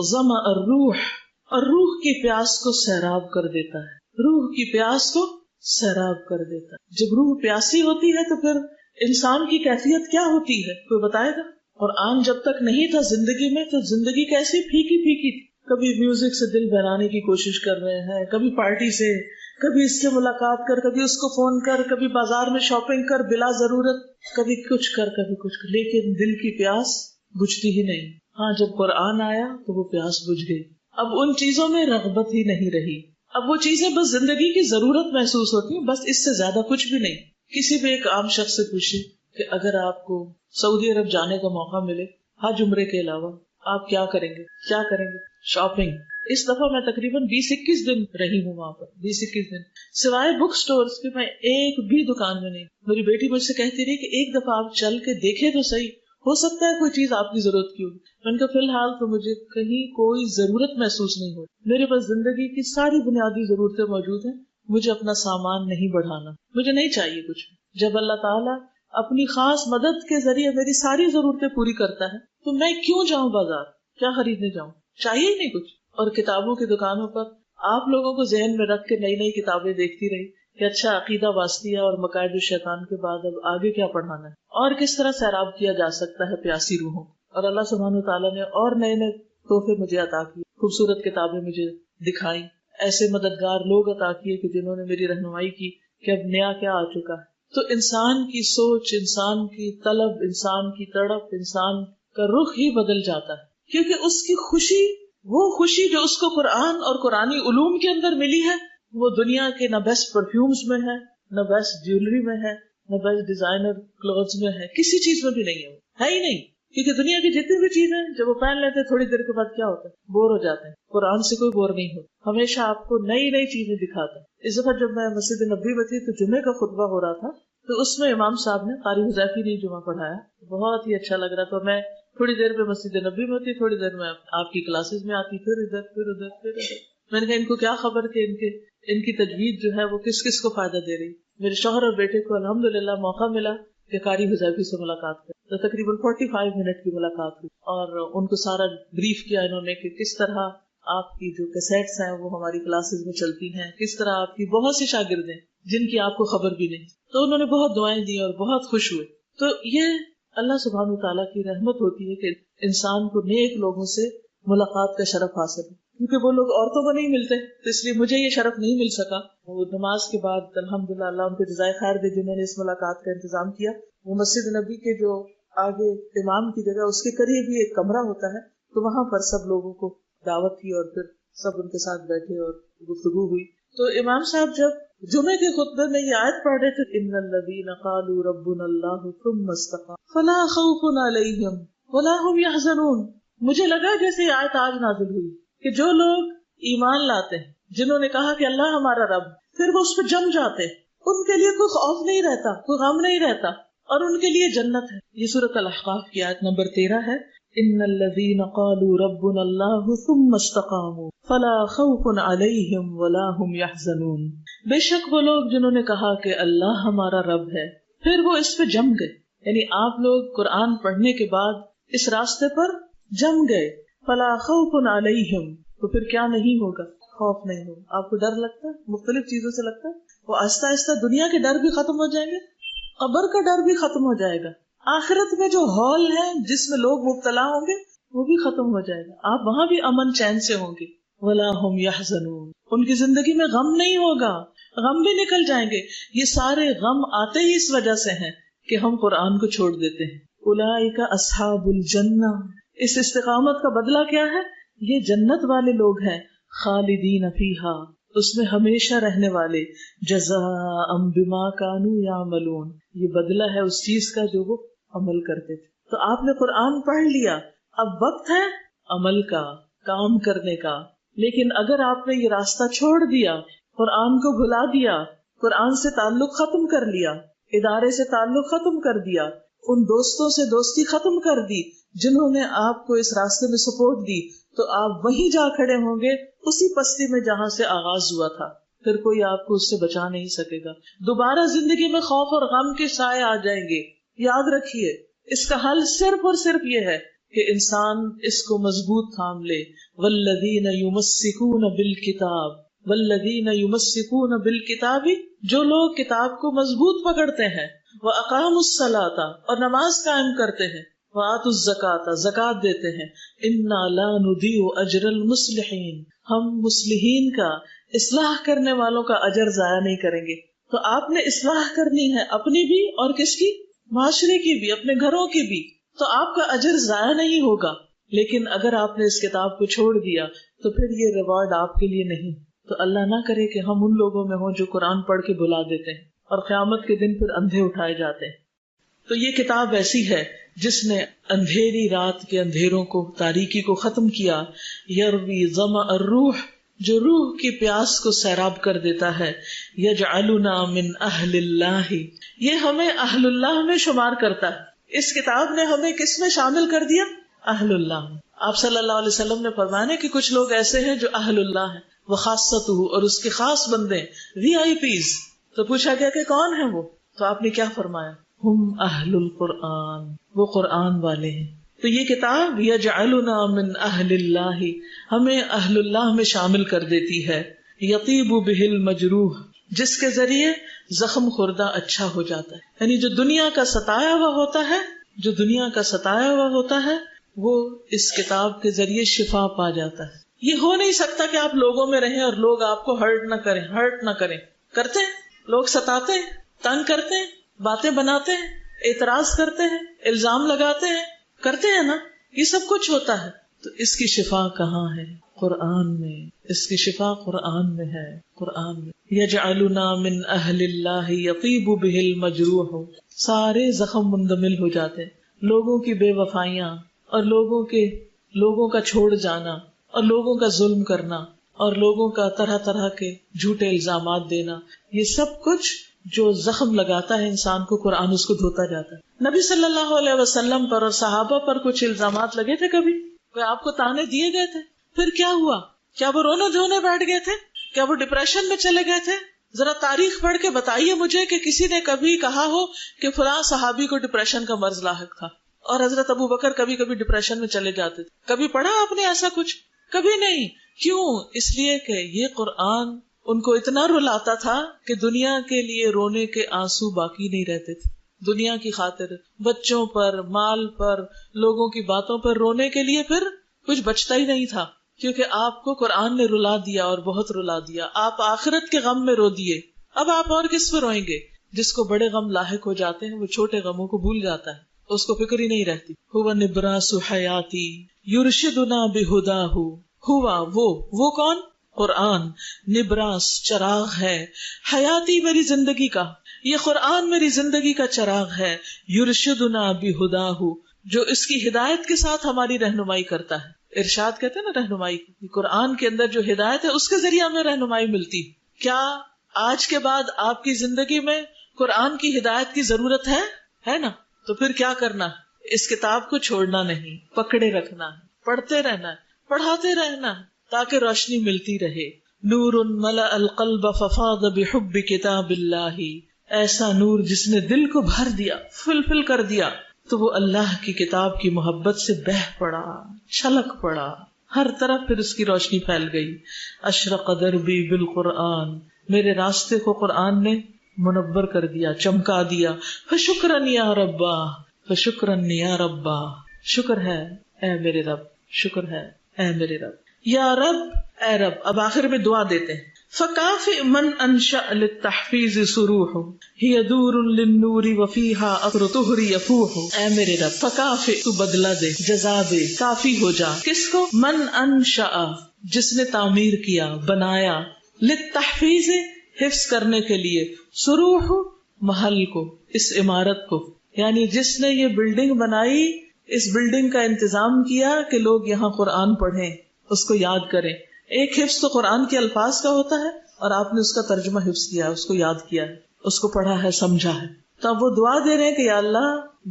Speaker 1: ظمأ الروح، اور روح کی پیاس کو سیراب کر دیتا ہے. روح کی پیاس کو سیراب کر دیتا ہے. جب روح پیاسی ہوتی ہے تو پھر انسان کی کیفیت کیا ہوتی ہے؟ کوئی بتائے گا؟ قرآن جب تک نہیں تھا زندگی میں تو زندگی کیسی پھیکی پھیکی تھی. کبھی میوزک سے دل بہلانے کی کوشش کر رہے ہیں، کبھی پارٹی سے، کبھی اس سے ملاقات کر، کبھی اس کو فون کر، کبھی بازار میں شاپنگ کر بلا ضرورت، کبھی کچھ کر کبھی کچھ کر، لیکن دل کی پیاس بجھتی ہی نہیں. ہاں جب قرآن آیا تو وہ پیاس بجھ گئی. اب ان چیزوں میں رغبت ہی نہیں رہی. اب وہ چیزیں بس زندگی کی ضرورت محسوس ہوتی ہیں، بس اس سے زیادہ کچھ بھی نہیں. کسی بھی ایک عام شخص سے پوچھیں کہ اگر آپ کو سعودی عرب جانے کا موقع ملے حج عمرے کے علاوہ، آپ کیا کریں گے؟ کیا کریں گے؟ شاپنگ. اس دفعہ میں تقریباً 20-21 دن رہی ہوں وہاں پر. 20-21 دن سوائے بک سٹورز کے میں ایک بھی دکان میں نہیں. میری بیٹی مجھ سے کہتی رہی کہ ایک دفعہ آپ چل کے دیکھے تو صحیح، ہو سکتا ہے کوئی چیز آپ کی ضرورت کی ہوگی. میں نے کہا فی الحال تو مجھے کہیں کوئی ضرورت محسوس نہیں ہو. میرے پاس زندگی کی ساری بنیادی ضرورتیں موجود ہیں. مجھے اپنا سامان نہیں بڑھانا، مجھے نہیں چاہیے کچھ. جب اللہ تعالیٰ اپنی خاص مدد کے ذریعے میری ساری ضرورتیں پوری کرتا ہے تو میں کیوں جاؤں بازار؟ کیا خریدنے جاؤں؟ چاہیے ہی نہیں کچھ. اور کتابوں کی دکانوں پر آپ لوگوں کو ذہن میں رکھ کے نئی نئی کتابیں دیکھتی رہی کہ اچھا عقیدہ واسطیہ اور مقاعد الشیطان کے بعد اب آگے کیا پڑھانا ہے اور کس طرح سیراب کیا جا سکتا ہے پیاسی روحوں. اور اللہ سبحانہ وتعالیٰ نے اور نئے نئے تحفے مجھے عطا کیے، خوبصورت کتابیں مجھے دکھائیں، ایسے مددگار لوگ عطا کیے کہ جنہوں نے میری رہنمائی کی کہ اب نیا کیا آ چکا ہے. تو انسان کی سوچ، انسان کی طلب، انسان کی تڑپ، انسان کا رخ ہی بدل جاتا ہے. کیونکہ اس کی خوشی وہ خوشی جو اس کو قرآن اور قرآنی علوم کے اندر ملی ہے وہ دنیا کے نہ بیسٹ پرفیومز میں ہے، نہ بیسٹ جیولری میں ہے، نہ بیسٹ ڈیزائنر کلوتھز میں ہے، کسی چیز میں بھی نہیں ہے ہی نہیں. کیونکہ دنیا کی جتنی بھی چیزیں جب وہ پہن لیتے ہیں تھوڑی دیر کے بعد کیا ہوتا ہے، بور ہو جاتے ہیں. قرآن سے کوئی بور نہیں ہوتا، ہمیشہ آپ کو نئی نئی چیزیں دکھاتا ہے. اس دفعہ جب میں مسجد نبوی میں تھی تو جمعے کا خطبہ ہو رہا تھا، تو اس میں امام صاحب نے قاری حذیفی نے جمعہ پڑھایا، بہت ہی اچھا لگ رہا تھا. میں تھوڑی دیر میں مسجد نبوی میں تھی، تھوڑی دیر میں آپ کی کلاسز میں آتی، پھر ادھر پھر ادھر پھر ادھر. میں نے کہا ان کو کیا خبر کہ ان کی تجوید جو ہے وہ کس کس کو فائدہ دے رہی. میرے شوہر اور بیٹے کو الحمدللہ موقع ملا کہ قاری حذیفی سے ملاقات کریں، تو تقریباً 45 منٹ کی ملاقات ہوئی اور ان کو سارا بریف کیا انہوں نے کہ کس طرح آپ کی جو کیسٹس ہیں وہ ہماری کلاسز میں چلتی ہیں، کس طرح آپ کی بہت سی شاگردیں جن کی آپ کو خبر بھی نہیں. تو انہوں نے بہت دعائیں دی اور بہت خوش ہوئے. تو یہ اللہ سبحانہ وتعالیٰ کی رحمت ہوتی ہے کہ انسان کو نیک لوگوں سے ملاقات کا شرف حاصل ہے، کیونکہ وہ لوگ عورتوں کو نہیں ملتے، تو اس لیے مجھے یہ شرف نہیں مل سکا. وہ نماز کے بعد الحمدللہ اللہ ان کو جزائے خیر دے جنہوں نے اس ملاقات کا انتظام کیا. وہ مسجد نبی کے جو آگے امام کی جگہ اس کے قریب ہی ایک کمرہ ہوتا ہے، تو وہاں پر سب لوگوں کو دعوت کی اور پھر سب ان کے ساتھ بیٹھے اور گفتگو ہوئی. تو امام صاحب جب جمعے کے خطبے میں یہ آیت پڑھ رہے تھے ان الذین قالوا ربنا اللہ ثم استقاموا فلا خوف علیہم ولا هم يحزنون، مجھے لگا جیسے یہ آیت آج نازل ہوئی کہ جو لوگ ایمان لاتے ہیں، جنہوں نے کہا کہ اللہ ہمارا رب، پھر وہ اس پہ جم جاتے، ان کے لیے کوئی خوف نہیں رہتا، کوئی غم نہیں رہتا، اور ان کے لیے جنت ہے. یہ سورۃ الاحقاف کی آیت نمبر 13 ہے. ان الذین قالوا ربنا اللہ ثم استقاموا فلا خوف علیہم ولا هم يحزنون، بے شک وہ لوگ جنہوں نے کہا کہ اللہ ہمارا رب ہے، پھر وہ اس پہ جم گئے. یعنی آپ لوگ قرآن پڑھنے کے بعد اس راستے پر جم گئے. فلا خوف علیہم، تو پھر کیا نہیں ہوگا، خوف نہیں ہوگا. آپ کو ڈر لگتا ہے، مختلف چیزوں سے لگتا ہے، وہ آہستہ آہستہ دنیا کے ڈر بھی ختم ہو جائیں گے، قبر کا ڈر بھی ختم ہو جائے گا، آخرت میں جو ہال ہے جس میں لوگ مبتلا ہوں گے وہ بھی ختم ہو جائے گا، آپ وہاں بھی امن چین سے ہوں گے. ولا هم يحزنون، ان کی زندگی میں غم نہیں ہوگا، غم بھی نکل جائیں گے. یہ سارے غم آتے ہی اس وجہ سے ہیں کہ ہم قرآن کو چھوڑ دیتے ہیں. اولئک اصحاب الجنہ، اس استقامت کا بدلہ کیا ہے؟ یہ جنت والے لوگ ہیں، خالدین فیہا، اس میں ہمیشہ رہنے والے، جزاء بما کانوا یعملون، یہ بدلہ ہے اس چیز کا جو وہ عمل کرتے تھے. تو آپ نے قرآن پڑھ لیا، اب وقت ہے عمل کا، کام کرنے کا. لیکن اگر آپ نے یہ راستہ چھوڑ دیا، قرآن کو بھلا دیا، قرآن سے تعلق ختم کر لیا، ادارے سے تعلق ختم کر دیا، ان دوستوں سے دوستی ختم کر دی جنہوں نے آپ کو اس راستے میں سپورٹ دی، تو آپ وہیں جا کھڑے ہوں گے اسی پستی میں جہاں سے آغاز ہوا تھا. پھر کوئی آپ کو اس سے بچا نہیں سکے گا. دوبارہ زندگی میں خوف اور غم کے سائے آ جائیں گے. یاد رکھیے اس کا حل صرف اور صرف یہ ہے کہ انسان اس کو مضبوط تھام لے. والذین یمسکون بالکتاب، والذین یمسکون بالکتاب، جو لوگ کتاب کو مضبوط پکڑتے ہیں، واقاموا الصلاۃ، اور نماز قائم کرتے ہیں، وآتوا الزکاۃ، زکات دیتے ہیں، انا لا نضیع اجر المصلحین، ہم مصلحین کا، اصلاح کرنے والوں کا اجر ضائع نہیں کریں گے. تو آپ نے اصلاح کرنی ہے اپنی بھی اور کس کی؟ معاشرے کی بھی، اپنے گھروں کی بھی، تو آپ کا اجر ضائع نہیں ہوگا. لیکن اگر آپ نے اس کتاب کو چھوڑ دیا تو پھر یہ ریوارڈ آپ کے لیے نہیں. تو اللہ نہ کرے کہ ہم ان لوگوں میں ہوں جو قرآن پڑھ کے بھلا دیتے ہیں اور قیامت کے دن پھر اندھے اٹھائے جاتے ہیں. تو یہ کتاب ایسی ہے جس نے اندھیری رات کے اندھیروں کو، تاریکی کو ختم کیا. یروی ظمأ الروح، جو روح کی پیاس کو سیراب کر دیتا ہے. یجعلنا من اہل اللہ، یہ ہمیں اہل اللہ میں شمار کرتا ہے. اس کتاب نے ہمیں کس میں شامل کر دیا؟ اہل اللہ. آپ صلی اللہ علیہ وسلم نے فرمایا کہ کچھ لوگ ایسے ہیں جو اہل اللہ ہیں، وخاصتہ، اور اس کے خاص بندے، وی آئی پیز. تو پوچھا گیا کہ کون ہیں وہ؟ تو آپ نے کیا فرمایا؟ ہم اہل القرآن، وہ قرآن والے ہیں. تو یہ کتاب یجعلنا من اہل اللہ، ہمیں اہل اللہ میں شامل کر دیتی ہے. یطیب بہ المجروح، جس کے ذریعے زخم خوردہ اچھا ہو جاتا ہے. یعنی جو دنیا کا ستایا ہوا ہوتا ہے، جو دنیا کا ستایا ہوا ہوتا ہے، وہ اس کتاب کے ذریعے شفا پا جاتا ہے. یہ ہو نہیں سکتا کہ آپ لوگوں میں رہیں اور لوگ آپ کو ہرٹ نہ کریں. کرتے ہیں لوگ، ستاتے ہیں، تنگ کرتے ہیں، باتیں بناتے ہیں، اعتراض کرتے ہیں، الزام لگاتے ہیں، کرتے ہیں نا، یہ سب کچھ ہوتا ہے. تو اس کی شفا کہاں ہے؟ قرآن میں. اس کی شفا قرآن میں ہے. قرآن میں یجعلنا من اہل اللہ یطیب بہ المجروح. سارے زخم مندمل ہو جاتے ہیں. لوگوں کی بے وفائیاں اور لوگوں کا چھوڑ جانا اور لوگوں کا ظلم کرنا اور لوگوں کا طرح طرح کے جھوٹے الزامات دینا، یہ سب کچھ جو زخم لگاتا ہے انسان کو، قرآن اس کو دھوتا جاتا ہے. نبی صلی اللہ علیہ وسلم پر اور صحابہ پر کچھ الزامات لگے تھے، کبھی کوئی آپ کو تانے دیے گئے تھے؟ پھر کیا ہوا؟ کیا وہ رونے دھونے بیٹھ گئے تھے؟ کیا وہ ڈپریشن میں چلے گئے تھے؟ ذرا تاریخ پڑھ کے بتائیے مجھے کہ کسی نے کبھی کہا ہو کہ فلاں صحابی کو ڈپریشن کا مرض لاحق تھا اور حضرت ابو بکر کبھی کبھی ڈپریشن میں چلے جاتے تھے. کبھی پڑھا آپ نے ایسا کچھ؟ کبھی نہیں. کیوں؟ اس لیے کہ یہ قرآن ان کو اتنا رلاتا تھا کہ دنیا کے لیے رونے کے آنسو باقی نہیں رہتے تھے. دنیا کی خاطر بچوں پر، مال پر، لوگوں کی باتوں پر رونے کے لیے پھر کچھ بچتا ہی نہیں تھا، کیونکہ آپ کو قرآن نے رلا دیا اور بہت رلا دیا. آپ آخرت کے غم میں رو دیے، اب آپ اور کس پہ روئیں گے؟ جس کو بڑے غم لاحق ہو جاتے ہیں وہ چھوٹے غموں کو بھول جاتا ہے، اس کو فکر ہی نہیں رہتی. ہوا نبراس حیاتی یرشدنا بہداہ. ہوا وہ کون؟ قرآن. نبراس چراغ ہے، حیاتی میری زندگی کا، یہ قرآن میری زندگی کا چراغ ہے. یرشدنا بہداہ، جو اس کی ہدایت کے ساتھ ہماری رہنمائی کرتا ہے. ارشاد کہتے ہیں نا رہنمائی، قرآن کے اندر جو ہدایت ہے اس کے ذریعے ہمیں رہنمائی ملتی. کیا آج کے بعد آپ کی زندگی میں قرآن کی ہدایت کی ضرورت ہے نا؟ تو پھر کیا کرنا ہے؟ اس کتاب کو چھوڑنا نہیں، پکڑے رکھنا ہے، پڑھتے رہنا ہے، پڑھاتے رہنا ہے تاکہ روشنی ملتی رہے. نور ملأ القلب ففاض بحب کتاب اللہ. ایسا نور جس نے دل کو بھر دیا، فل کر دیا، تو وہ اللہ کی کتاب کی محبت سے بہہ پڑا، چھلک پڑا، ہر طرف پھر اس کی روشنی پھیل گئی. اشرق دربی بالقرآن، میرے راستے کو قرآن نے منور کر دیا، چمکا دیا. فشکرن یا ربا، فشکرن یا ربا، شکر ہے اے میرے رب، شکر ہے اے میرے رب. یا رب، اے رب. اب آخر میں دعا دیتے ہیں. فکافئ من انشأ للتحفیظ سروح ہی دور للنور وفیہا اثر طہر یفوح. اے میرے رب، فکافئ، تو بدلہ دے، جزا دے، کافی ہو جا. کس کو؟ من انشأ، جس نے تعمیر کیا، بنایا، للتحفیظ، حفظ کرنے کے لیے، سروح، محل کو، اس عمارت کو، یعنی جس نے یہ بلڈنگ بنائی، اس بلڈنگ کا انتظام کیا کہ لوگ یہاں قرآن پڑھیں، اس کو یاد کریں. ایک حفظ تو قرآن کے الفاظ کا ہوتا ہے اور آپ نے اس کا ترجمہ حفظ کیا ہے، اس کو یاد کیا ہے، اس کو پڑھا ہے، سمجھا ہے. تو اب وہ دعا دے رہے ہیں کہ یا اللہ،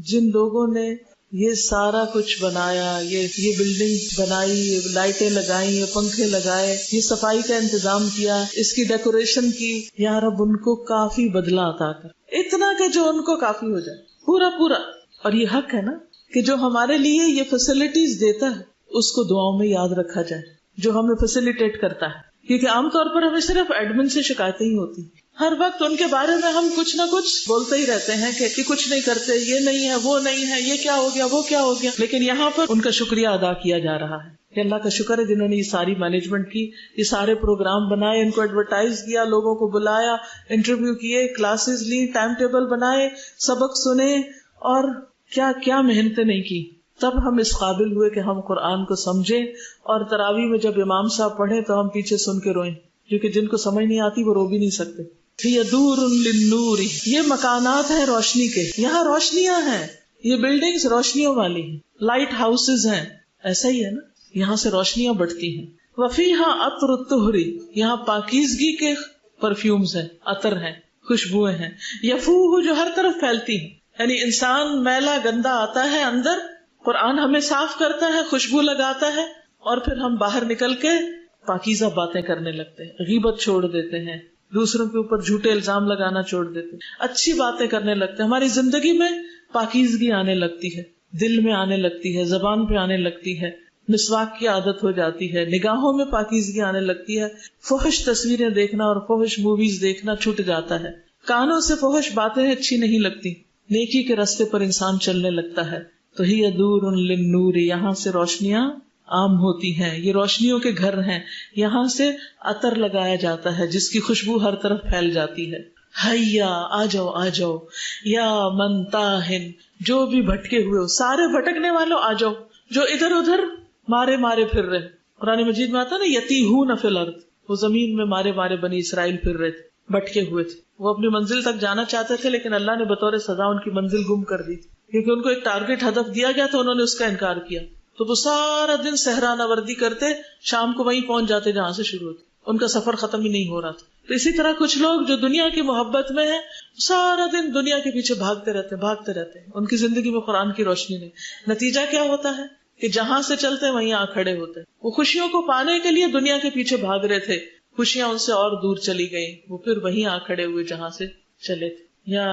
Speaker 1: جن لوگوں نے یہ سارا کچھ بنایا، یہ بلڈنگ بنائی، یہ لائٹیں لگائی، یہ پنکھے لگائے، یہ صفائی کا انتظام کیا، اس کی ڈیکوریشن کی، یا رب ان کو کافی بدلہ عطا کر، اتنا کہ جو ان کو کافی ہو جائے، پورا. اور یہ حق ہے نا کہ جو ہمارے لیے یہ فیسلٹیز دیتا ہے اس کو دعاؤں میں یاد رکھا جائے، جو ہمیں فیسیلیٹیٹ کرتا ہے. کیونکہ عام طور پر ہمیں صرف ایڈمن سے شکایتیں ہی ہوتی، ہر وقت ان کے بارے میں ہم کچھ نہ کچھ بولتے ہی رہتے ہیں کہ کچھ نہیں کرتے، یہ نہیں ہے، وہ نہیں ہے، یہ کیا ہو گیا، وہ کیا ہو گیا. لیکن یہاں پر ان کا شکریہ ادا کیا جا رہا ہے کہ اللہ کا شکر ہے جنہوں نے یہ ساری مینجمنٹ کی، یہ سارے پروگرام بنائے، ان کو ایڈورٹائز کیا، لوگوں کو بلایا، انٹرویو کیے، کلاسز لی، ٹائم ٹیبل بنائے، سبق سنے، اور کیا کیا محنتیں نہیں کی. تب ہم اس قابل ہوئے کہ ہم قرآن کو سمجھیں، اور تراویح میں جب امام صاحب پڑھیں تو ہم پیچھے سن کے روئیں، کیونکہ جن کو سمجھ نہیں آتی وہ رو بھی نہیں سکتے. دور للنور، یہ مکانات ہیں روشنی کے، یہاں روشنیاں ہیں، یہ بلڈنگز روشنیوں والی ہیں، لائٹ ہاؤسز ہیں. ایسا ہی ہے نا، یہاں سے روشنیاں بڑھتی ہیں. وفیہا عطر الطہر، یہاں پاکیزگی کے پرفیومز ہیں، عطر ہیں، خوشبوئیں ہیں. یفوہ، جو ہر طرف پھیلتی ہیں، یعنی انسان میلا گندا آتا ہے اندر، قرآن ہمیں صاف کرتا ہے، خوشبو لگاتا ہے، اور پھر ہم باہر نکل کے پاکیزہ باتیں کرنے لگتے ہیں، غیبت چھوڑ دیتے ہیں، دوسروں کے اوپر جھوٹے الزام لگانا چھوڑ دیتے ہیں، اچھی باتیں کرنے لگتے ہیں. ہماری زندگی میں پاکیزگی آنے لگتی ہے، دل میں آنے لگتی ہے، زبان پہ آنے لگتی ہے، مسواک کی عادت ہو جاتی ہے، نگاہوں میں پاکیزگی آنے لگتی ہے، فحش تصویریں دیکھنا اور فحش موویز دیکھنا چھوٹ جاتا ہے، کانوں سے فحش باتیں اچھی نہیں لگتی، نیکی کے راستے پر انسان چلنے لگتا ہے. تو ہی دور للنور، یہاں سے روشنیاں عام ہوتی ہیں، یہ روشنیوں کے گھر ہیں، یہاں سے عطر لگایا جاتا ہے جس کی خوشبو ہر طرف پھیل جاتی ہے. ہیا، آ جاؤ آ جاؤ، یا من تاہن، جو بھی بھٹکے ہوئے ہو، سارے بھٹکنے والوں آ جاؤ، جو ادھر ادھر مارے مارے پھر رہے. قرآن مجید میں آتا نا یتیہون فی الارض، وہ زمین میں مارے مارے بنی اسرائیل پھر رہے تھے، بھٹکے ہوئے تھے. وہ اپنی منزل تک جانا چاہتے تھے لیکن اللہ نے بطور سزا ان کی منزل گم کر دی تھی، کیونکہ ان کو ایک ٹارگٹ ہدف دیا گیا تو انہوں نے اس کا انکار کیا. تو وہ سارا دن صحرا نوردی کرتے، شام کو وہیں پہنچ جاتے جہاں سے شروع ہوتے. ان کا سفر ختم ہی نہیں ہو رہا تھا. تو اسی طرح کچھ لوگ جو دنیا کی محبت میں ہیں سارا دن دنیا کے پیچھے بھاگتے رہتے ہیں. ان کی زندگی میں قرآن کی روشنی نہیں. نتیجہ کیا ہوتا ہے کہ جہاں سے چلتے وہیں آ کھڑے ہوتے. وہ خوشیوں کو پانے کے لیے دنیا کے پیچھے بھاگ رہے تھے، خوشیاں ان سے اور دور چلی گئیں، وہ پھر وہیں آ کھڑے ہوئے جہاں سے چلے تھے. یا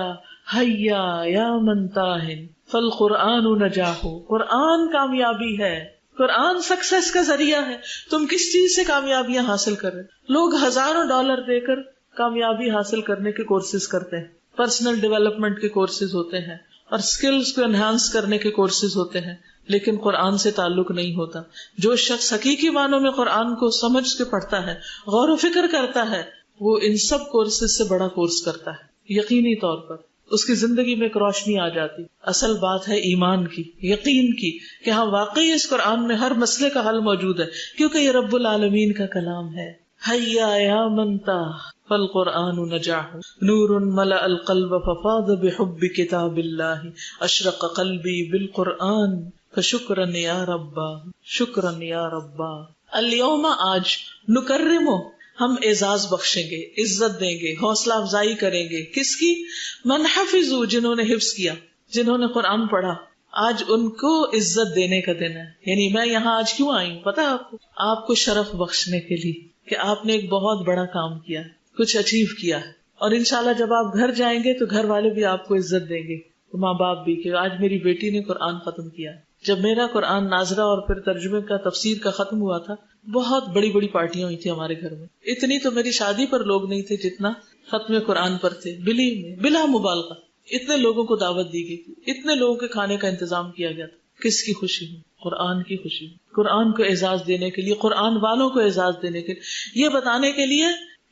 Speaker 1: حیا یا من تاہن فالقرآن نجاح، قرآن کامیابی ہے، قرآن سکسیس کا ذریعہ ہے. تم کس چیز سے کامیابیاں حاصل کر رہے؟ لوگ ہزاروں ڈالر دے کر کامیابی حاصل کرنے کے کورسز کرتے ہیں، پرسنل ڈیولپمنٹ کے کورسز ہوتے ہیں اور سکلز کو انہانس کرنے کے کورسز ہوتے ہیں، لیکن قرآن سے تعلق نہیں ہوتا. جو شخص حقیقی معنوں میں قرآن کو سمجھ کے پڑھتا ہے، غور و فکر کرتا ہے، وہ ان سب کورسز سے بڑا کورس کرتا ہے. یقینی طور پر اس کی زندگی میں ایک روشنی آ جاتی. اصل بات ہے ایمان کی، یقین کی، کہ ہاں واقعی اس قرآن میں ہر مسئلے کا حل موجود ہے، کیونکہ یہ رب العالمین کا کلام ہے. حیا یا من تاہ فالقرآن نجاح نور ملأ القلب ففاض بحب کتاب اللہ اشرق قلبی بالقرآن فشکرا یا ربا شکرا یا ربا. الیوم آج نکرمو ہم اعزاز بخشیں گے، عزت دیں گے، حوصلہ افزائی کریں گے. کس کی؟ من حفظوا، جنہوں نے حفظ کیا، جنہوں نے قرآن پڑھا. آج ان کو عزت دینے کا دن ہے. یعنی میں یہاں آج کیوں آئی ہوں پتا ہے آپ کو شرف بخشنے کے لیے کہ آپ نے ایک بہت بڑا کام کیا، کچھ اچیو کیا ہے. اور انشاءاللہ جب آپ گھر جائیں گے تو گھر والے بھی آپ کو عزت دیں گے، ماں باپ بھی، کہ آج میری بیٹی نے قرآن ختم کیا. جب میرا قرآن ناظرہ اور پھر ترجمے کا تفسیر کا ختم ہوا تھا، بہت بڑی بڑی پارٹیاں ہوئی تھی ہمارے گھر میں. اتنی تو میری شادی پر لوگ نہیں تھے جتنا ختم قرآن پر تھے. بلا مبالغہ اتنے لوگوں کو دعوت دی گئی تھی، اتنے لوگوں کے کھانے کا انتظام کیا گیا تھا. کس کی خوشی میں؟ قرآن کی خوشی میں. قرآن کو اعزاز دینے کے لیے، قرآن والوں کو اعزاز دینے کے لیے، یہ بتانے کے لیے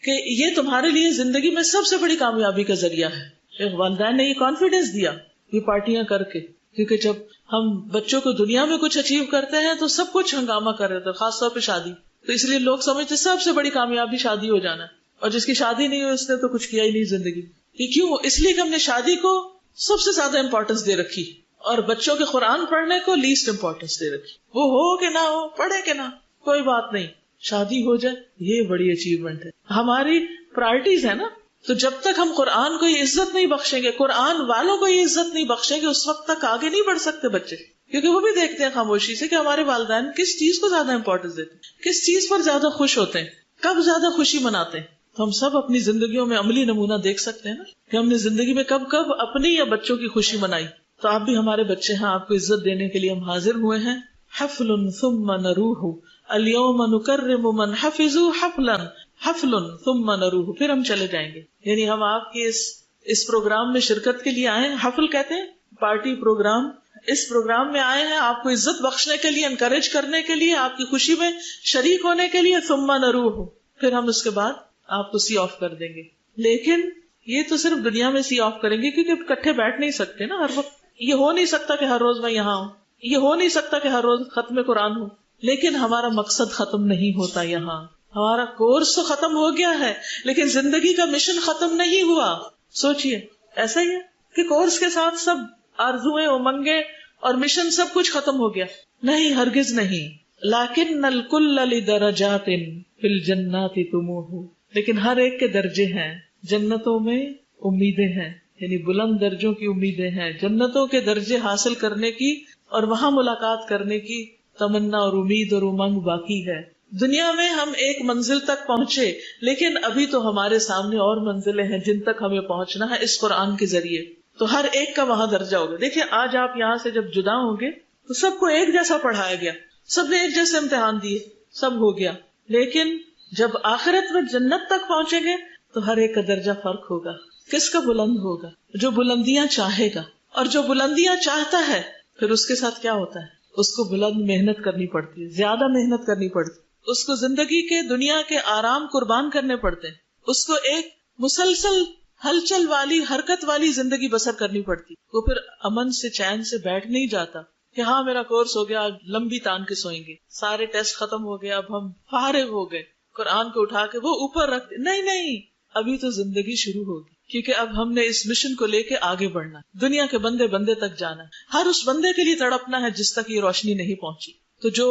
Speaker 1: کہ یہ تمہارے لیے زندگی میں سب سے بڑی کامیابی کا ذریعہ ہے. والدین نے یہ کانفیڈینس دیا یہ پارٹیاں کر کے، کیونکہ جب ہم بچوں کو دنیا میں کچھ اچیو کرتے ہیں تو سب کچھ ہنگامہ کر رہے تھے، خاص طور پہ شادی. تو اس لیے لوگ سمجھتے سب سے بڑی کامیابی شادی ہو جانا ہے، اور جس کی شادی نہیں ہوئی اس نے تو کچھ کیا ہی نہیں زندگی. یہ کیوں؟ اس لیے کہ ہم نے شادی کو سب سے زیادہ امپورٹینس دے رکھی اور بچوں کے قرآن پڑھنے کو لیسٹ امپورٹینس دے رکھی. وہ ہو کہ نہ ہو، پڑھے کہ نہ، کوئی بات نہیں، شادی ہو جائے یہ بڑی اچیومنٹ ہے. ہماری پرائرٹیز ہے نا. تو جب تک ہم قرآن کو یہ عزت نہیں بخشیں گے، قرآن والوں کو یہ عزت نہیں بخشیں گے، اس وقت تک آگے نہیں بڑھ سکتے بچے. کیونکہ وہ بھی دیکھتے ہیں خاموشی سے کہ ہمارے والدین کس چیز کو زیادہ امپورٹینس دیتے ہیں، کس چیز پر زیادہ خوش ہوتے ہیں، کب زیادہ خوشی مناتے ہیں. تو ہم سب اپنی زندگیوں میں عملی نمونہ دیکھ سکتے ہیں نا کہ ہم نے زندگی میں کب کب اپنی یا بچوں کی خوشی منائی. تو آپ بھی ہمارے بچے ہیں، آپ کو عزت دینے کے لیے ہم حاضر ہوئے ہیں. حفل ثم نروح الیوم نکرم من حفظوا حفلا حفل ثم نروح. پھر ہم چلے جائیں گے. یعنی ہم آپ کے اس پروگرام میں شرکت کے لیے آئے ہیں. حفل کہتے ہیں پارٹی پروگرام. اس پروگرام میں آئے ہیں آپ کو عزت بخشنے کے لیے، انکریج کرنے کے لیے، آپ کی خوشی میں شریک ہونے کے لیے. ثم نروح، پھر ہم اس کے بعد آپ کو سی آف کر دیں گے. لیکن یہ تو صرف دنیا میں سی آف کریں گے، کیونکہ اکٹھے بیٹھ نہیں سکتے نا ہر وقت. یہ ہو نہیں سکتا کہ ہر روز میں یہاں ہوں، یہ ہو نہیں سکتا کہ ہر روز ختم قرآن ہو. لیکن ہمارا مقصد ختم نہیں ہوتا. یہاں ہمارا کورس تو ختم ہو گیا ہے لیکن زندگی کا مشن ختم نہیں ہوا. سوچئے ایسا ہی ہے کہ کورس کے ساتھ سب آرزویں، امنگیں اور مشن سب کچھ ختم ہو گیا؟ نہیں، ہرگز نہیں. لیکن الکل لدرجات فی الجنات طموح، لیکن ہر ایک کے درجے ہیں. جنتوں میں امیدیں ہیں، یعنی بلند درجوں کی امیدیں ہیں. جنتوں کے درجے حاصل کرنے کی اور وہاں ملاقات کرنے کی تمنا اور امید اور امنگ باقی ہے. دنیا میں ہم ایک منزل تک پہنچے، لیکن ابھی تو ہمارے سامنے اور منزلیں ہیں جن تک ہمیں پہنچنا ہے اس قرآن کے ذریعے. تو ہر ایک کا وہاں درجہ ہوگا. دیکھیں آج آپ یہاں سے جب جدا ہوں گے تو سب کو ایک جیسا پڑھایا گیا، سب نے ایک جیسے امتحان دیے، سب ہو گیا. لیکن جب آخرت میں جنت تک پہنچیں گے تو ہر ایک کا درجہ فرق ہوگا. کس کا بلند ہوگا؟ جو بلندیاں چاہے گا. اور جو بلندیاں چاہتا ہے پھر اس کے ساتھ کیا ہوتا ہے؟ اس کو بلند محنت کرنی پڑتی ہے، زیادہ محنت کرنی پڑتی ہے. اس کو زندگی کے دنیا کے آرام قربان کرنے پڑتے ہیں. اس کو ایک مسلسل ہلچل والی، حرکت والی زندگی بسر کرنی پڑتی. وہ پھر امن سے، چین سے بیٹھ نہیں جاتا. کہ ہاں میرا کورس ہو گیا، آج لمبی تان کے سوئیں گے، سارے ٹیسٹ ختم ہو گئے، اب ہم فارغ ہو گئے، قرآن کو اٹھا کے وہ اوپر رکھ دے. نہیں، ابھی تو زندگی شروع ہوگی، کیونکہ اب ہم نے اس مشن کو لے کے آگے بڑھنا، دنیا کے بندے بندے تک جانا، ہر اس بندے کے لیے تڑپنا ہے جس تک یہ روشنی نہیں پہنچی. تو جو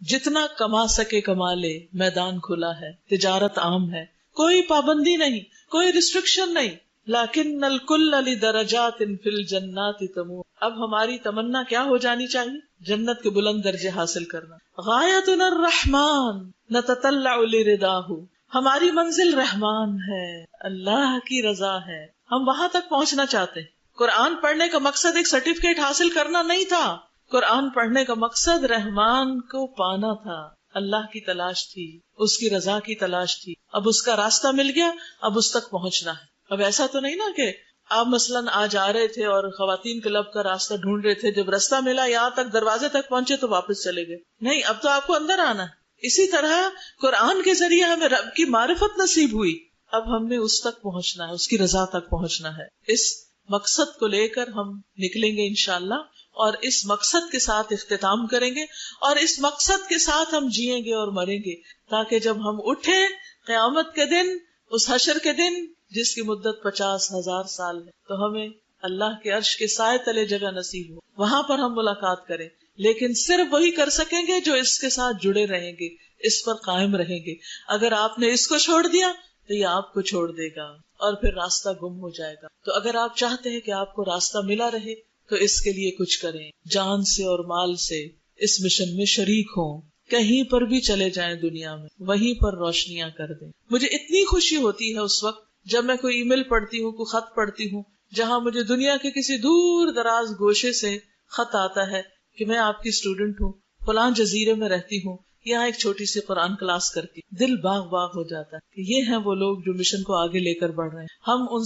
Speaker 1: جتنا کما سکے کما لے، میدان کھلا ہے، تجارت عام ہے، کوئی پابندی نہیں، کوئی ریسٹرکشن نہیں. لیکن الکل لدرجات فی الجنات تمور. اب ہماری تمنا کیا ہو جانی چاہیے؟ جنت کے بلند درجے حاصل کرنا. غایتنا الرحمن نتطلع لرضاہ. ہماری منزل رحمان ہے، اللہ کی رضا ہے، ہم وہاں تک پہنچنا چاہتے ہیں. قرآن پڑھنے کا مقصد ایک سرٹیفکیٹ حاصل کرنا نہیں تھا، قرآن پڑھنے کا مقصد رحمان کو پانا تھا، اللہ کی تلاش تھی، اس کی رضا کی تلاش تھی. اب اس کا راستہ مل گیا، اب اس تک پہنچنا ہے. اب ایسا تو نہیں نا کہ آپ مثلاً آج آ رہے تھے اور خواتین کلب کا راستہ ڈھونڈ رہے تھے، جب راستہ ملا یہاں تک دروازے تک پہنچے تو واپس چلے گئے. نہیں، اب تو آپ کو اندر آنا ہے. اسی طرح قرآن کے ذریعے ہمیں رب کی معرفت نصیب ہوئی، اب ہم نے اس تک پہنچنا ہے، اس کی رضا تک پہنچنا ہے. اس مقصد کو لے کر ہم نکلیں گے انشاءاللہ، اور اس مقصد کے ساتھ اختتام کریں گے، اور اس مقصد کے ساتھ ہم جئیں گے اور مریں گے، تاکہ جب ہم اٹھیں قیامت کے دن، اس حشر کے دن جس کی مدت 50,000 سال ہے، تو ہمیں اللہ کے عرش کے سائے تلے جگہ نصیب ہو، وہاں پر ہم ملاقات کریں. لیکن صرف وہی کر سکیں گے جو اس کے ساتھ جڑے رہیں گے، اس پر قائم رہیں گے. اگر آپ نے اس کو چھوڑ دیا تو یہ آپ کو چھوڑ دے گا اور پھر راستہ گم ہو جائے گا. تو اگر آپ چاہتے ہیں کہ آپ کو راستہ ملا رہے تو اس کے لیے کچھ کریں، جان سے اور مال سے اس مشن میں شریک ہوں. کہیں پر بھی چلے جائیں دنیا میں، وہیں پر روشنیاں کر دیں. مجھے اتنی خوشی ہوتی ہے اس وقت جب میں کوئی ای میل پڑھتی ہوں، کوئی خط پڑھتی ہوں، جہاں مجھے دنیا کے کسی دور دراز گوشے سے خط آتا ہے کہ میں آپ کی اسٹوڈنٹ ہوں، فلاں جزیرے میں رہتی ہوں، یہاں ایک چھوٹی سی قرآن کلاس کرتی. دل باغ باغ ہو جاتا ہے کہ یہ ہیں وہ لوگ جو مشن کو آگے لے کر بڑھ رہے ہیں. ہم ان